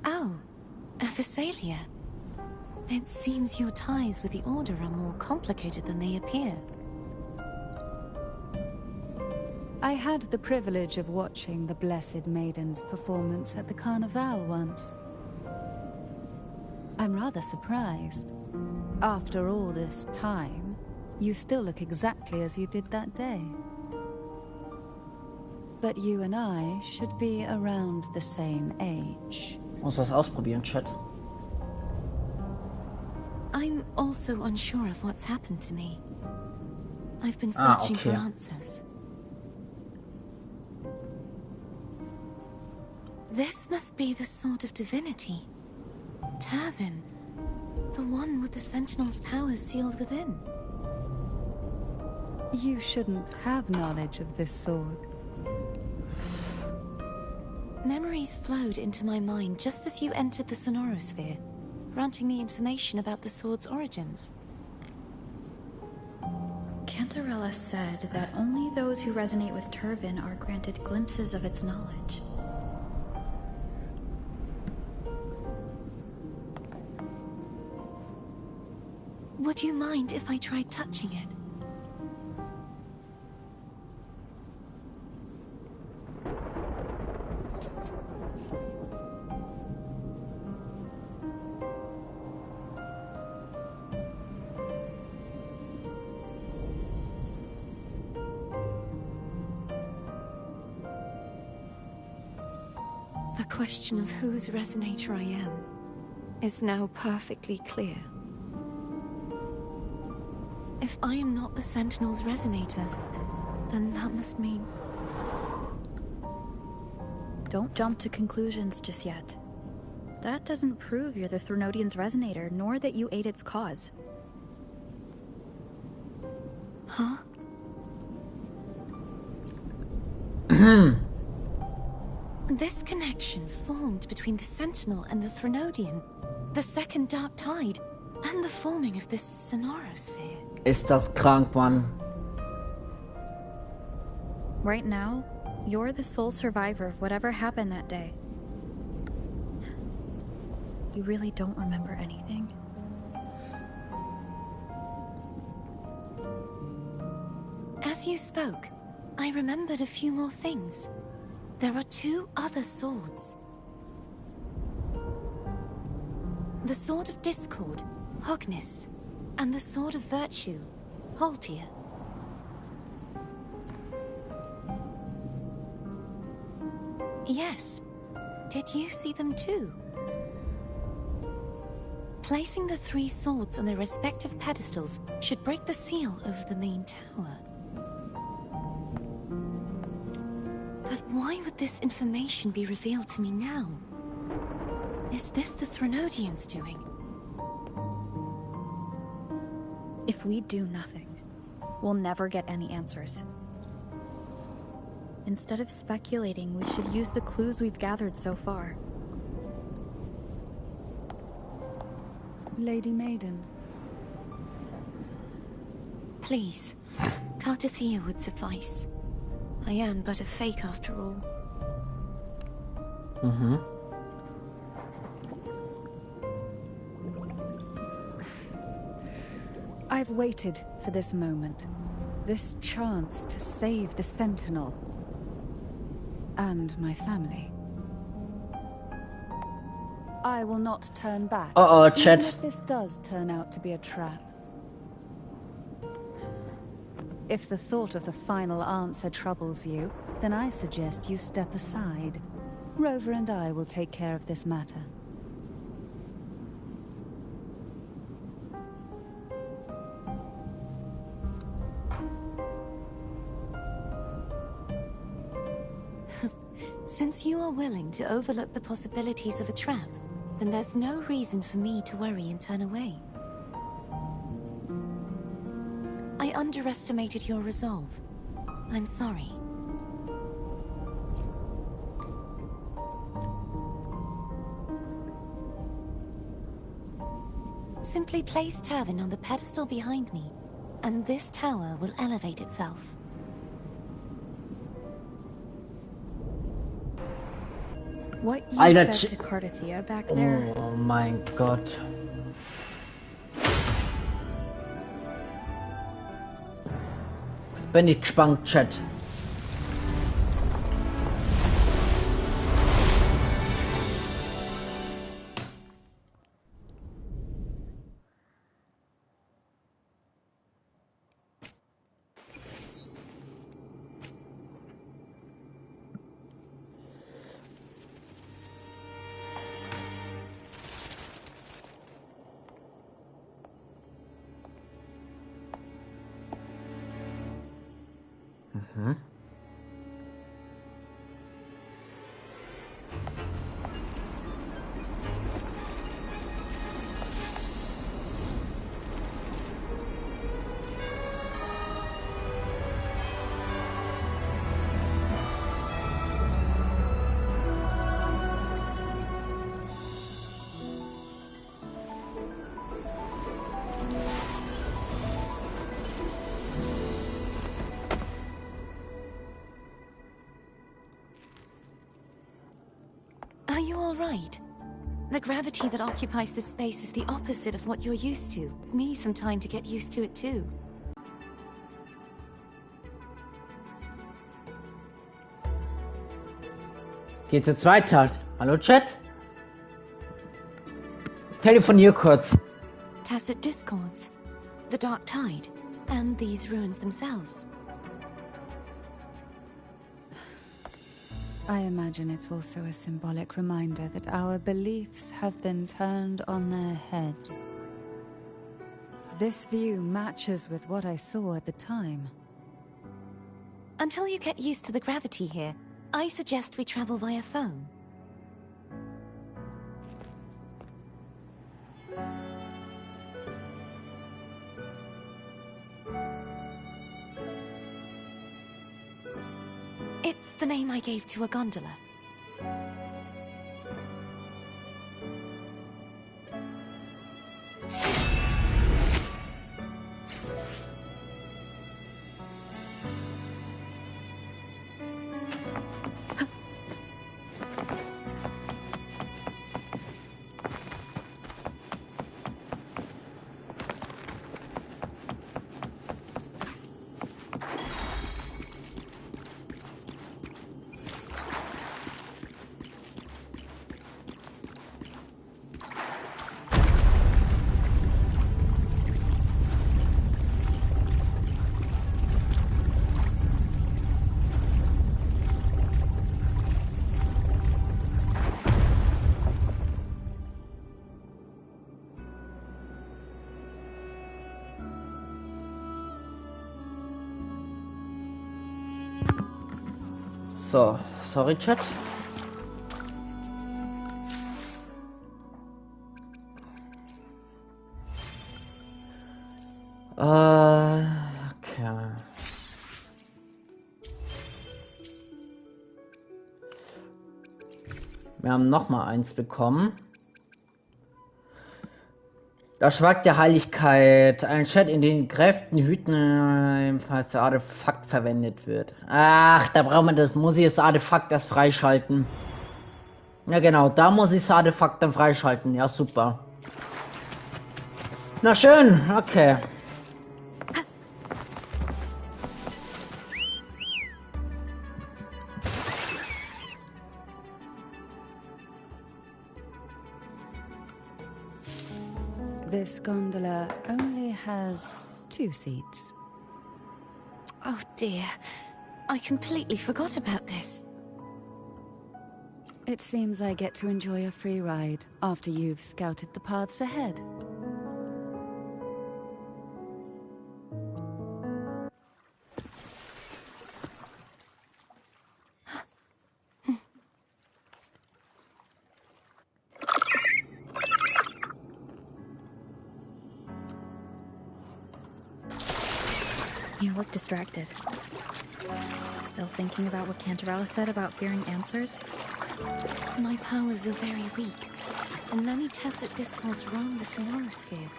Oh, a Phasalia. It seems your ties with the Order are more complicated than they appear. I had the privilege of watching the Blessed Maiden's performance at the Carnival once. I'm rather surprised. After all this time, you still look exactly as you did that day. But you and I should be around the same age. Muss das ausprobieren, Chat. I'm also unsure of what's happened to me. I've been searching for answers. This must be the sword of divinity. Turvin. The one with the Sentinel's powers sealed within. You shouldn't have knowledge of this sword. Memories flowed into my mind just as you entered the Sonorosphere, granting me information about the sword's origins. Cantarella said that only those who resonate with Turvin are granted glimpses of its knowledge. Would you mind if I tried touching it? The question of whose resonator I am is now perfectly clear. If I am not the Sentinel's resonator, then that must mean... Don't jump to conclusions just yet. That doesn't prove you're the Threnodian's resonator, nor that you aid its cause. Huh? This connection formed between the Sentinel and the Threnodian, the second Dark Tide, and the forming of this Sonorosphere. Ist das krank, Mann? Right now, you're the sole survivor of whatever happened that day. You really don't remember anything? As you spoke, I remembered a few more things. There are two other swords. The Sword of Discord, Hognis, and the Sword of Virtue, Haltia. Yes. Did you see them too? Placing the three swords on their respective pedestals should break the seal over the main tower. But why would this information be revealed to me now? Is this the Threnodians' doing? If we do nothing, we'll never get any answers. Instead of speculating, we should use the clues we've gathered so far. Lady Maiden. Please, Cartathea would suffice. I am but a fake after all. I've waited for this moment. This chance to save the Sentinel. And my family. I will not turn back. Uh-oh, chat. Even if this does turn out to be a trap. If the thought of the final answer troubles you, then I suggest you step aside. Rover and I will take care of this matter. Since you are willing to overlook the possibilities of a trap, then there's no reason for me to worry and turn away. I underestimated your resolve. I'm sorry. Simply place Turvin on the pedestal behind me, and this tower will elevate itself. What you Alter, said to Cardathia back there? Oh mein Gott. Bin ich gespannt, Chat. Are you all right? The gravity that occupies this space is the opposite of what you're used to. Me some time to get used to it too. Geht's jetzt weiter? Hallo, Chat? Telefonier kurz. Tacit discords, the dark tide, and these ruins themselves. I imagine it's also a symbolic reminder that our beliefs have been turned on their head. This view matches with what I saw at the time. Until you get used to the gravity here, I suggest we travel via phone. It's the name I gave to a gondola. So, sorry, Chat. Okay. Wir haben noch mal eins bekommen. Das Schwag der Heiligkeit. Ein Chat, in den Kräften hüten, falls der Artefakt verwendet wird. Ach, da braucht man das. Muss ich das Artefakt erst freischalten. Ja genau, da muss ich das Artefakt dann freischalten. Ja, super. Na schön, okay. This gondola only has 2 seats. Oh dear, I completely forgot about this. It seems I get to enjoy a free ride after you've scouted the paths ahead. You look distracted. Still thinking about what Cantarella said about fearing answers? My powers are very weak, and many tacit discords roam the sonorosphere.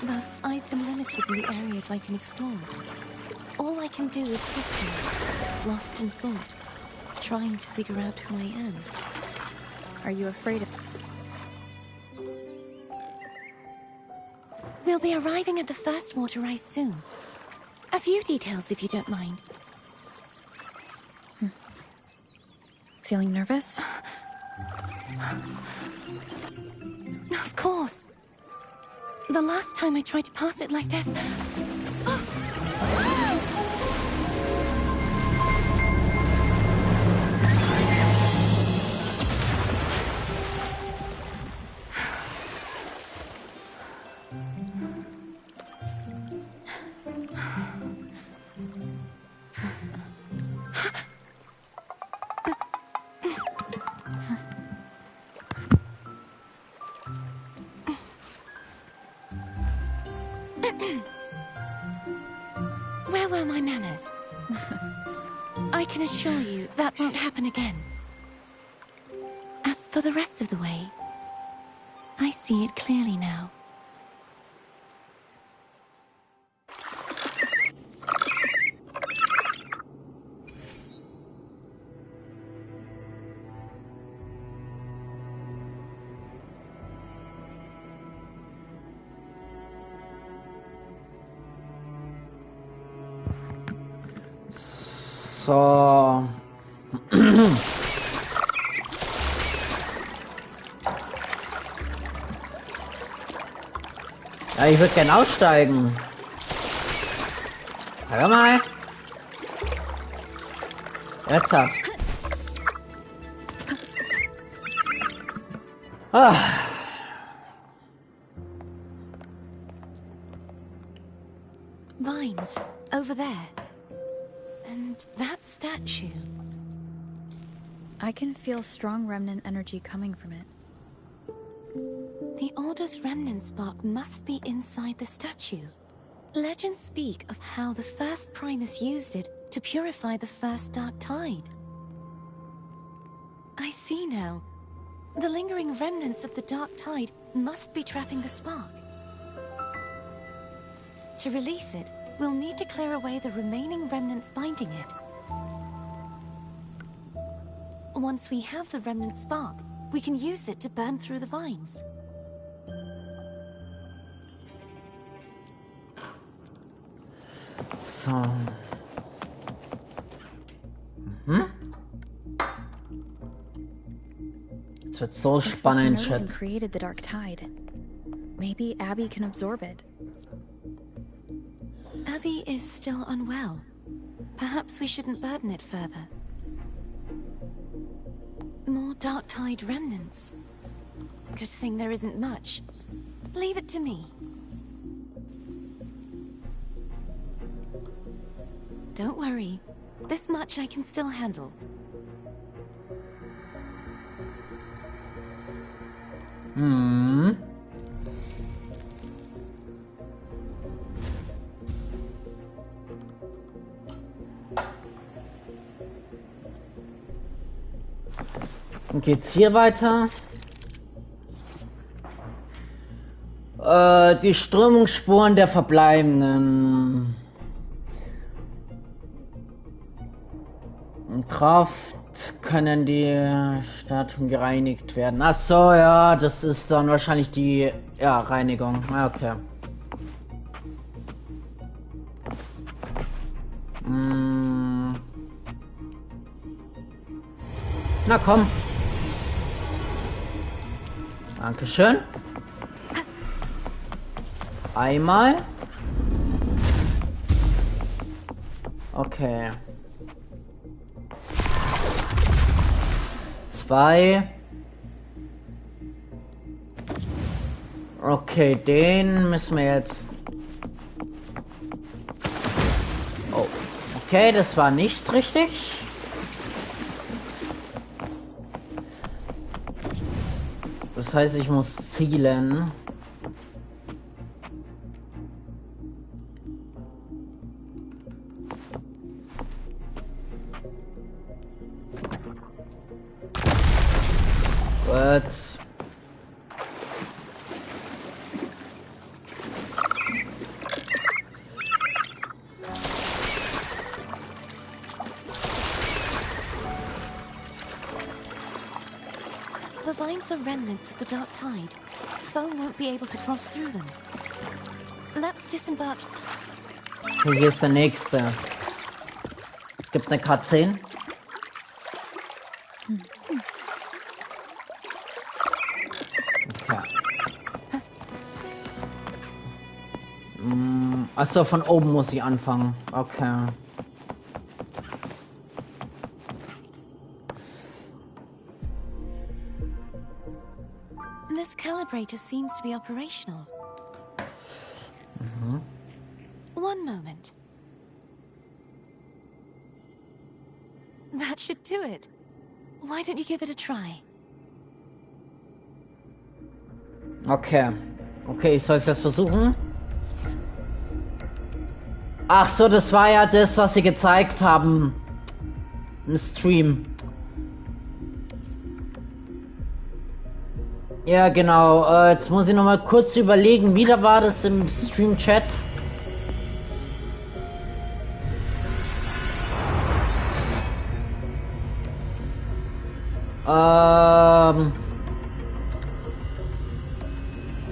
Thus, I've been limited in the areas I can explore. All I can do is sit here, lost in thought, trying to figure out who I am. Are you afraid of... We'll be arriving at the first water rise soon. A few details, if you don't mind. Feeling nervous? Of course. The last time I tried to pass it like this... Where were my manners? I can assure you that won't happen again. As for the rest of the way, I see it clearly now. So. Ja, ich würde gern aussteigen. Warte mal. Jetzt hat. Ah. Vines, over there. And that statue. I can feel strong remnant energy coming from it. The Order's remnant spark must be inside the statue. Legends speak of how the first Primus used it to purify the first Dark Tide. I see now. The lingering remnants of the Dark Tide must be trapping the spark. To release it, we'll need to clear away the remaining remnants binding it. Once we have the remnant spark, we can use it to burn through the vines. So. Jetzt wird so spannend, If the Chat. created the Dark Tide, maybe Abby can absorb it. Abby is still unwell. Perhaps we shouldn't burden it further. More Dark Tide remnants. Good thing there isn't much. Leave it to me. Don't worry. This much I can still handle. Und geht's hier weiter? Die Strömungsspuren der Verbleibenden. In Kraft können die Statuen gereinigt werden. Ach so, ja, das ist dann wahrscheinlich die Reinigung. Ja, okay. Na komm. Dankeschön. Einmal. Okay. 2. Okay, den müssen wir jetzt... Oh, okay, das war nicht richtig. Das heißt, ich muss zielen. lines are remnants of the dark tide. Foam won't be able to cross through them. Let's disembark. Okay, hier ist der nächste. Gibt's eine Cutscene? Okay. Achso, von oben muss ich anfangen. Okay. This calibrator seems to be operational. One moment. That should do it. Why don't you give it a try? Okay. Okay, ich soll es jetzt versuchen. Ach so, das war ja das, was sie gezeigt haben. Im Stream. Ja, genau. Jetzt muss ich noch mal kurz überlegen, wie da war das im Stream-Chat. Ich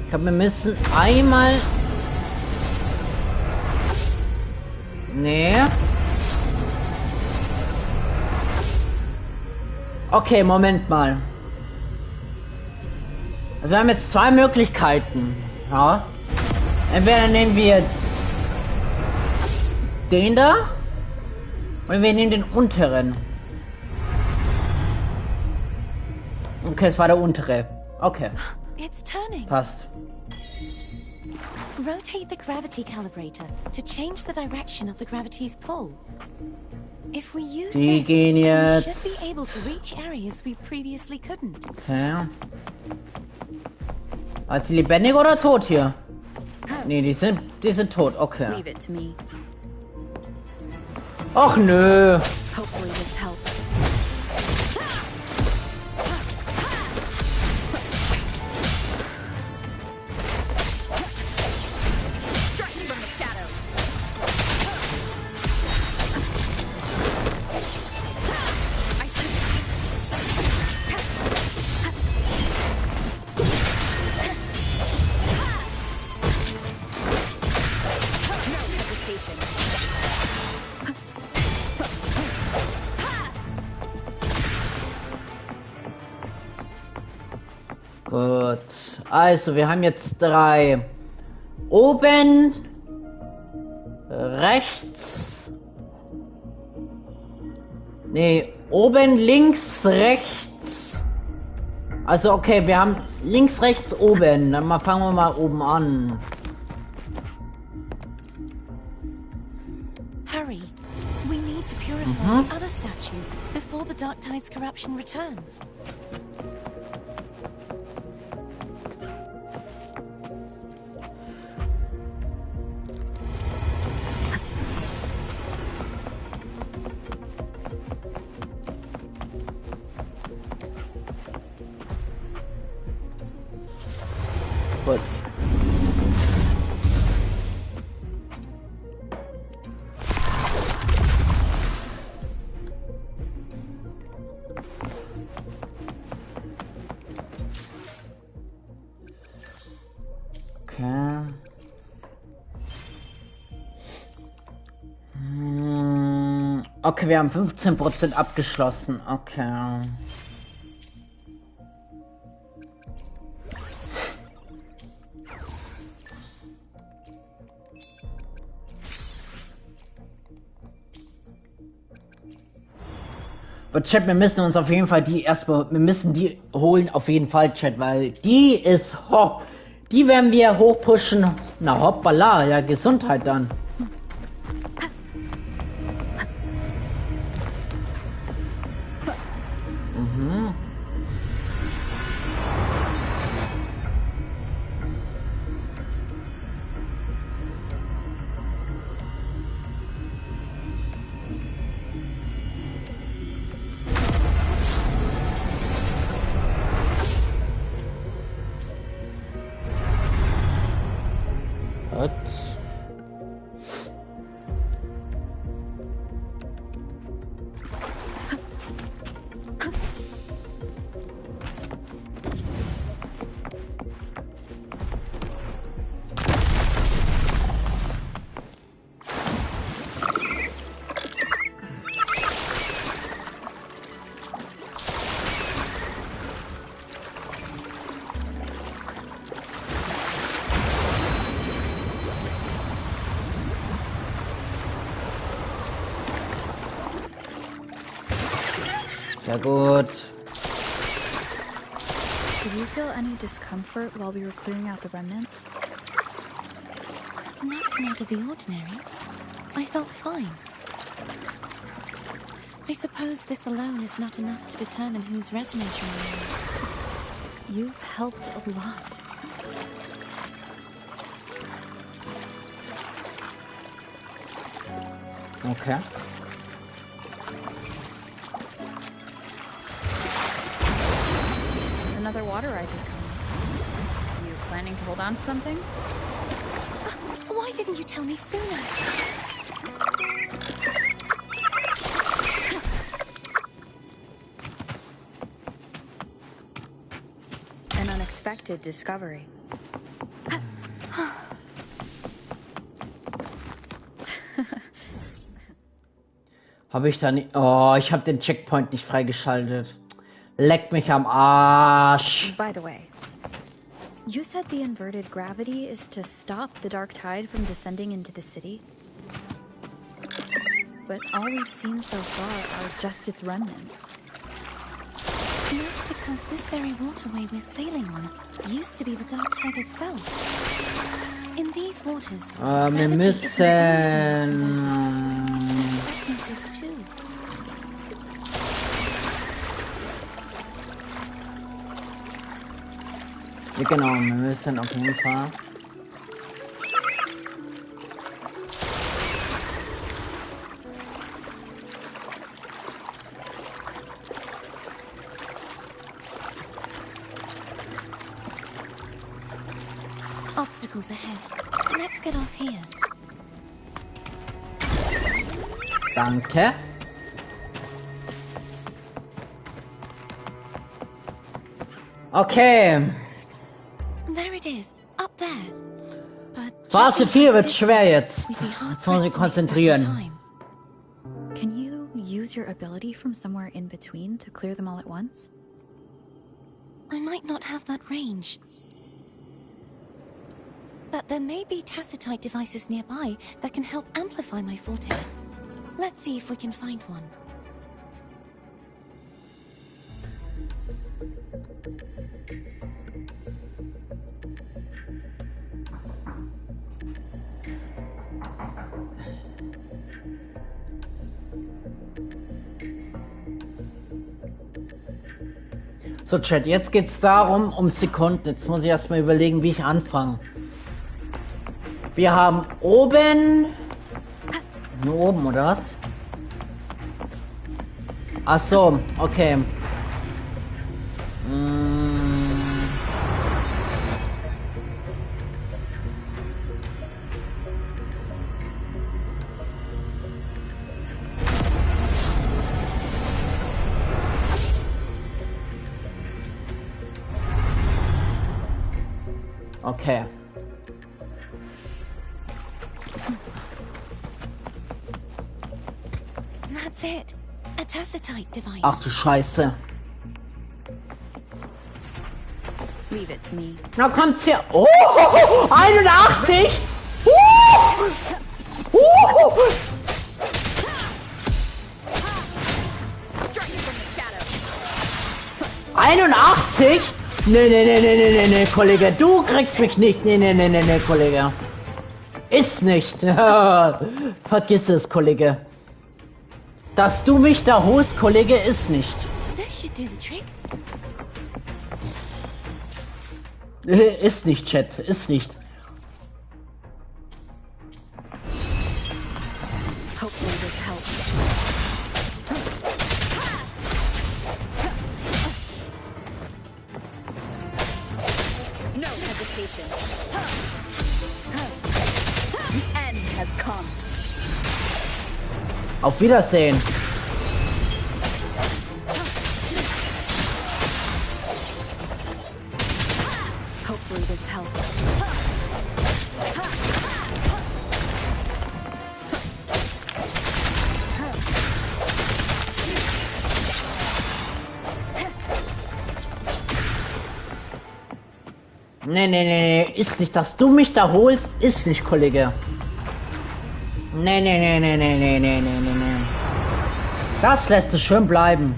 glaube, wir müssen einmal... Nee. Okay, Moment mal. Also wir haben jetzt zwei Möglichkeiten. Ja. Entweder nehmen wir den da oder wir nehmen den unteren. Okay, es war der untere. Okay. It's turning. Passt. Rotate the gravity calibrator to change the direction of the gravity's pull. If we use Die this, gehen we jetzt. should be able to reach areas we previously couldn't. Okay. Als sie lebendig oder tot hier? Nee, die sind tot. Okay. Leave it to me. Och nö. Hopefully this helps. Gut. Also, wir haben jetzt drei. Oben. Rechts. Nee, oben, links, rechts. Also, okay, wir haben links, rechts, oben. Dann fangen wir mal oben an. Hurry. We need to purify the other statues before the Dark Tide's corruption returns. Gut. Okay. Okay, wir haben 15% abgeschlossen. Okay. Aber Chat, wir müssen uns auf jeden Fall die erstmal, wir müssen die holen auf jeden Fall, Chat, weil die ist, die werden wir hochpushen. Na hoppala, ja Gesundheit dann. Sehr gut. Did you feel any discomfort while we were clearing out the remnants? Nothing out of the ordinary. I felt fine. I suppose this alone is not enough to determine whose resonator I am. You've helped a lot. Okay. Another water rise is coming. You planning to hold on to something? Why didn't you tell me sooner? An unexpected discovery. Habe ich da nicht... Oh, ich habe den Checkpoint nicht freigeschaltet. Leck mich am Arsch. By the way, you said the inverted gravity is to stop the dark tide from descending into the city. But all we've seen so far are just its remnants. And that's because this very waterway we're sailing on used to be the dark tide itself. In these waters, Wir gravity müssen... isn't the only thing that's inverted. Its essences too. Ja, genau, wir müssen auf jeden Fall... Obstacles ahead. Let's get off here. Danke. Okay. There it is, up there. But Phase 4 wird schwer jetzt. we'd be hard Jetzt muss ich pressed to make that in konzentrieren. time. Can you use your ability from somewhere in between to clear them all at once? I might not have that range. But there may be tacitite devices nearby that can help amplify my forte. Let's see if we can find one. So, Chat, jetzt geht's darum, um Sekunden. Jetzt muss ich erstmal überlegen, wie ich anfange. Wir haben oben... Nur oben, oder was? Ach so, okay. Okay. That's it. A tacitite device. Ach du Scheiße. Leave it to me. Na kommt's hier. Oh, 81! 81? Nee, Kollege, du kriegst mich nicht. Nee, Kollege. Ist nicht. Vergiss es, Kollege. Dass du mich da holst, Kollege, ist nicht. This should do the trick. Ist nicht, Chat. Ist nicht. Hopefully this helps. No hesitation. The end has come. Auf Wiedersehen. Hopefully this helps. Nee, ist nicht, dass du mich da holst, ist nicht, Kollege. Nee. Das lässt es schön bleiben.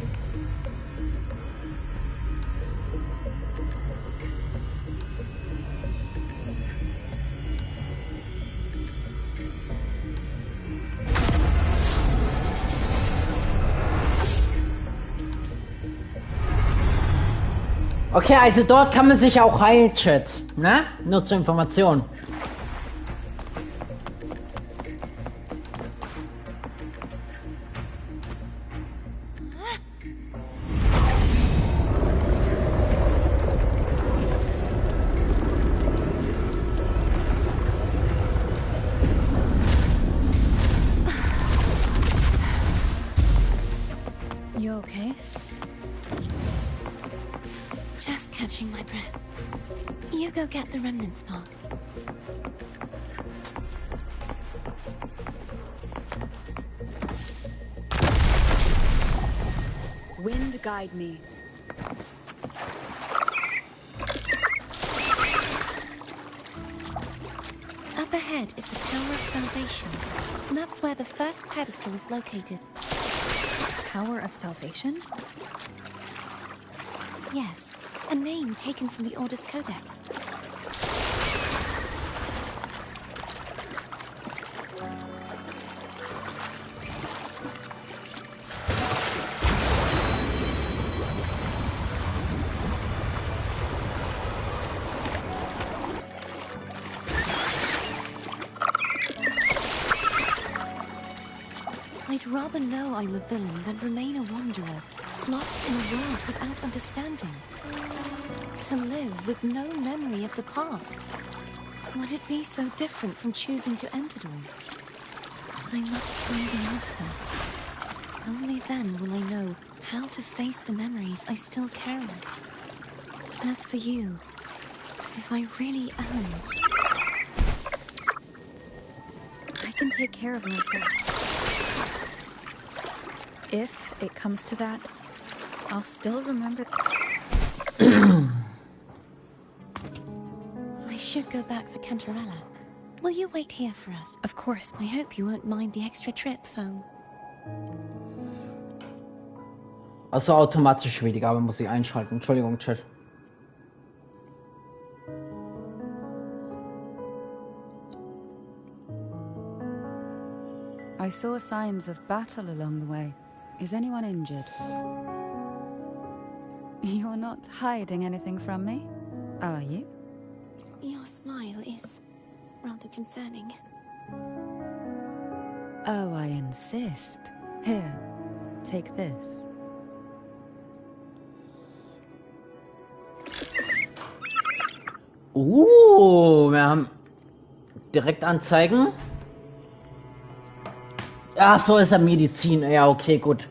Okay, also dort kann man sich auch heilen, Chat. Ne? Nur zur Information. You okay? Just catching my breath. You go get the remnant spark. Wind guide me. Up ahead is the Tower of Salvation. And that's where the first pedestal is located. Tower of Salvation? Yes, a name taken from the Order's Codex. I'd rather know I'm a villain than remain a wanderer, lost in a world without understanding. To live with no memory of the past. Would it be so different from choosing to end it all? I must find the answer. Only then will I know how to face the memories I still carry. As for you, if I really am... I can take care of myself. If it comes to that, I'll still remember. I should go back for Cantarella. Will you wait here for us? Of course. I hope you won't mind the extra trip, Foe. Also automatisch weniger, aber muss ich einschalten. Entschuldigung, Chat. I saw signs of battle along the way. Is anyone injured? You're not hiding anything from me, are you? Your smile is rather concerning. Oh, I insist. Here, take this. Wir haben direkt anzeigen. Ach so, ist er Medizin. Ja, okay, gut.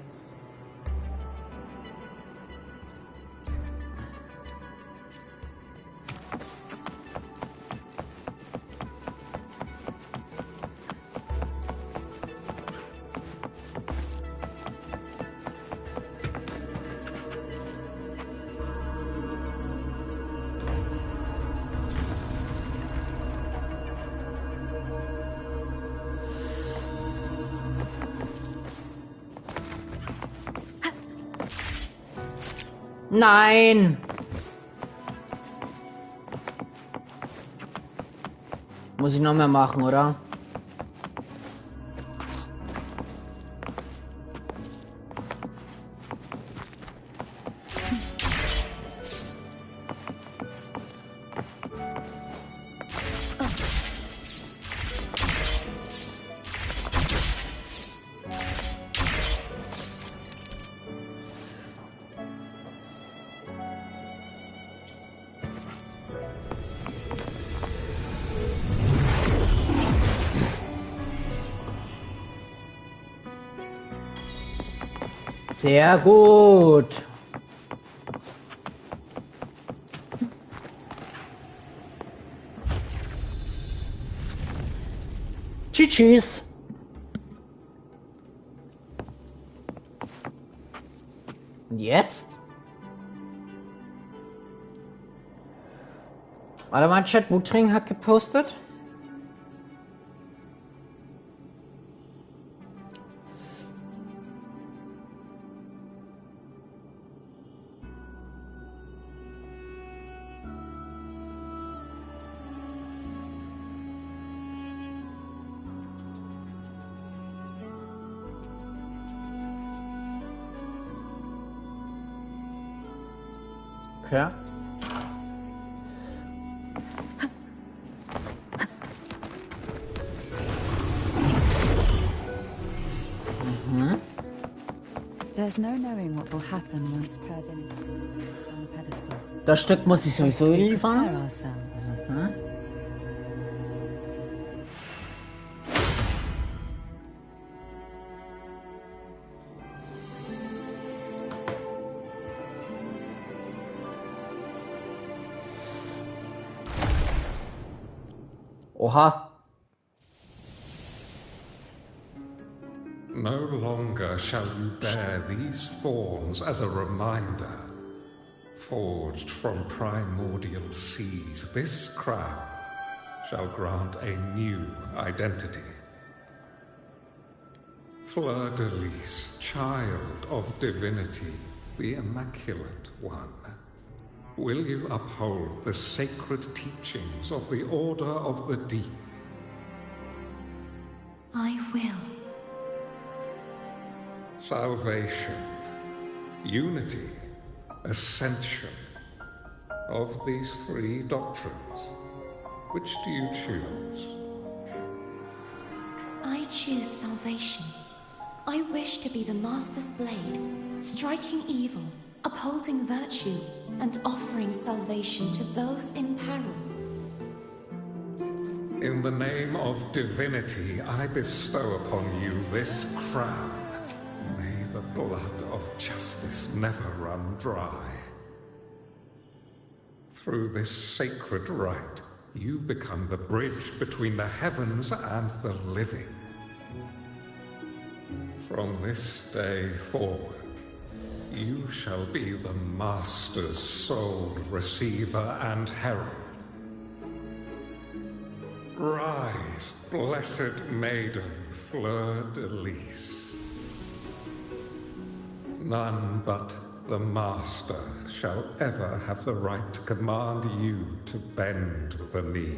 Nein! Muss ich noch mehr machen, oder? Sehr gut. Tschüss. Und jetzt? Warte mal, Chat, Wuthering hat gepostet. Okay. There's no knowing what will happen once Turvin is placed on the pedestal. Das Stück muss ich First sowieso we liefern. prepare ourselves. Mhm. Oha. No longer shall you bear these thorns as a reminder. Forged from primordial seas, this crown shall grant a new identity. Fleur-de-Lis, child of divinity, the Immaculate One, will you uphold the sacred teachings of the Order of the Deep? I will. Salvation, unity, ascension. Of these three doctrines, which do you choose? I choose salvation. I wish to be the Master's blade, striking evil, upholding virtue, and offering salvation to those in peril. In the name of divinity, I bestow upon you this crown. May the blood of justice never run dry. Through this sacred rite, you become the bridge between the heavens and the living. From this day forward, you shall be the Master's sole receiver and herald. Rise, blessed maiden Fleur-de-Lis. None but the Master shall ever have the right to command you to bend the knee.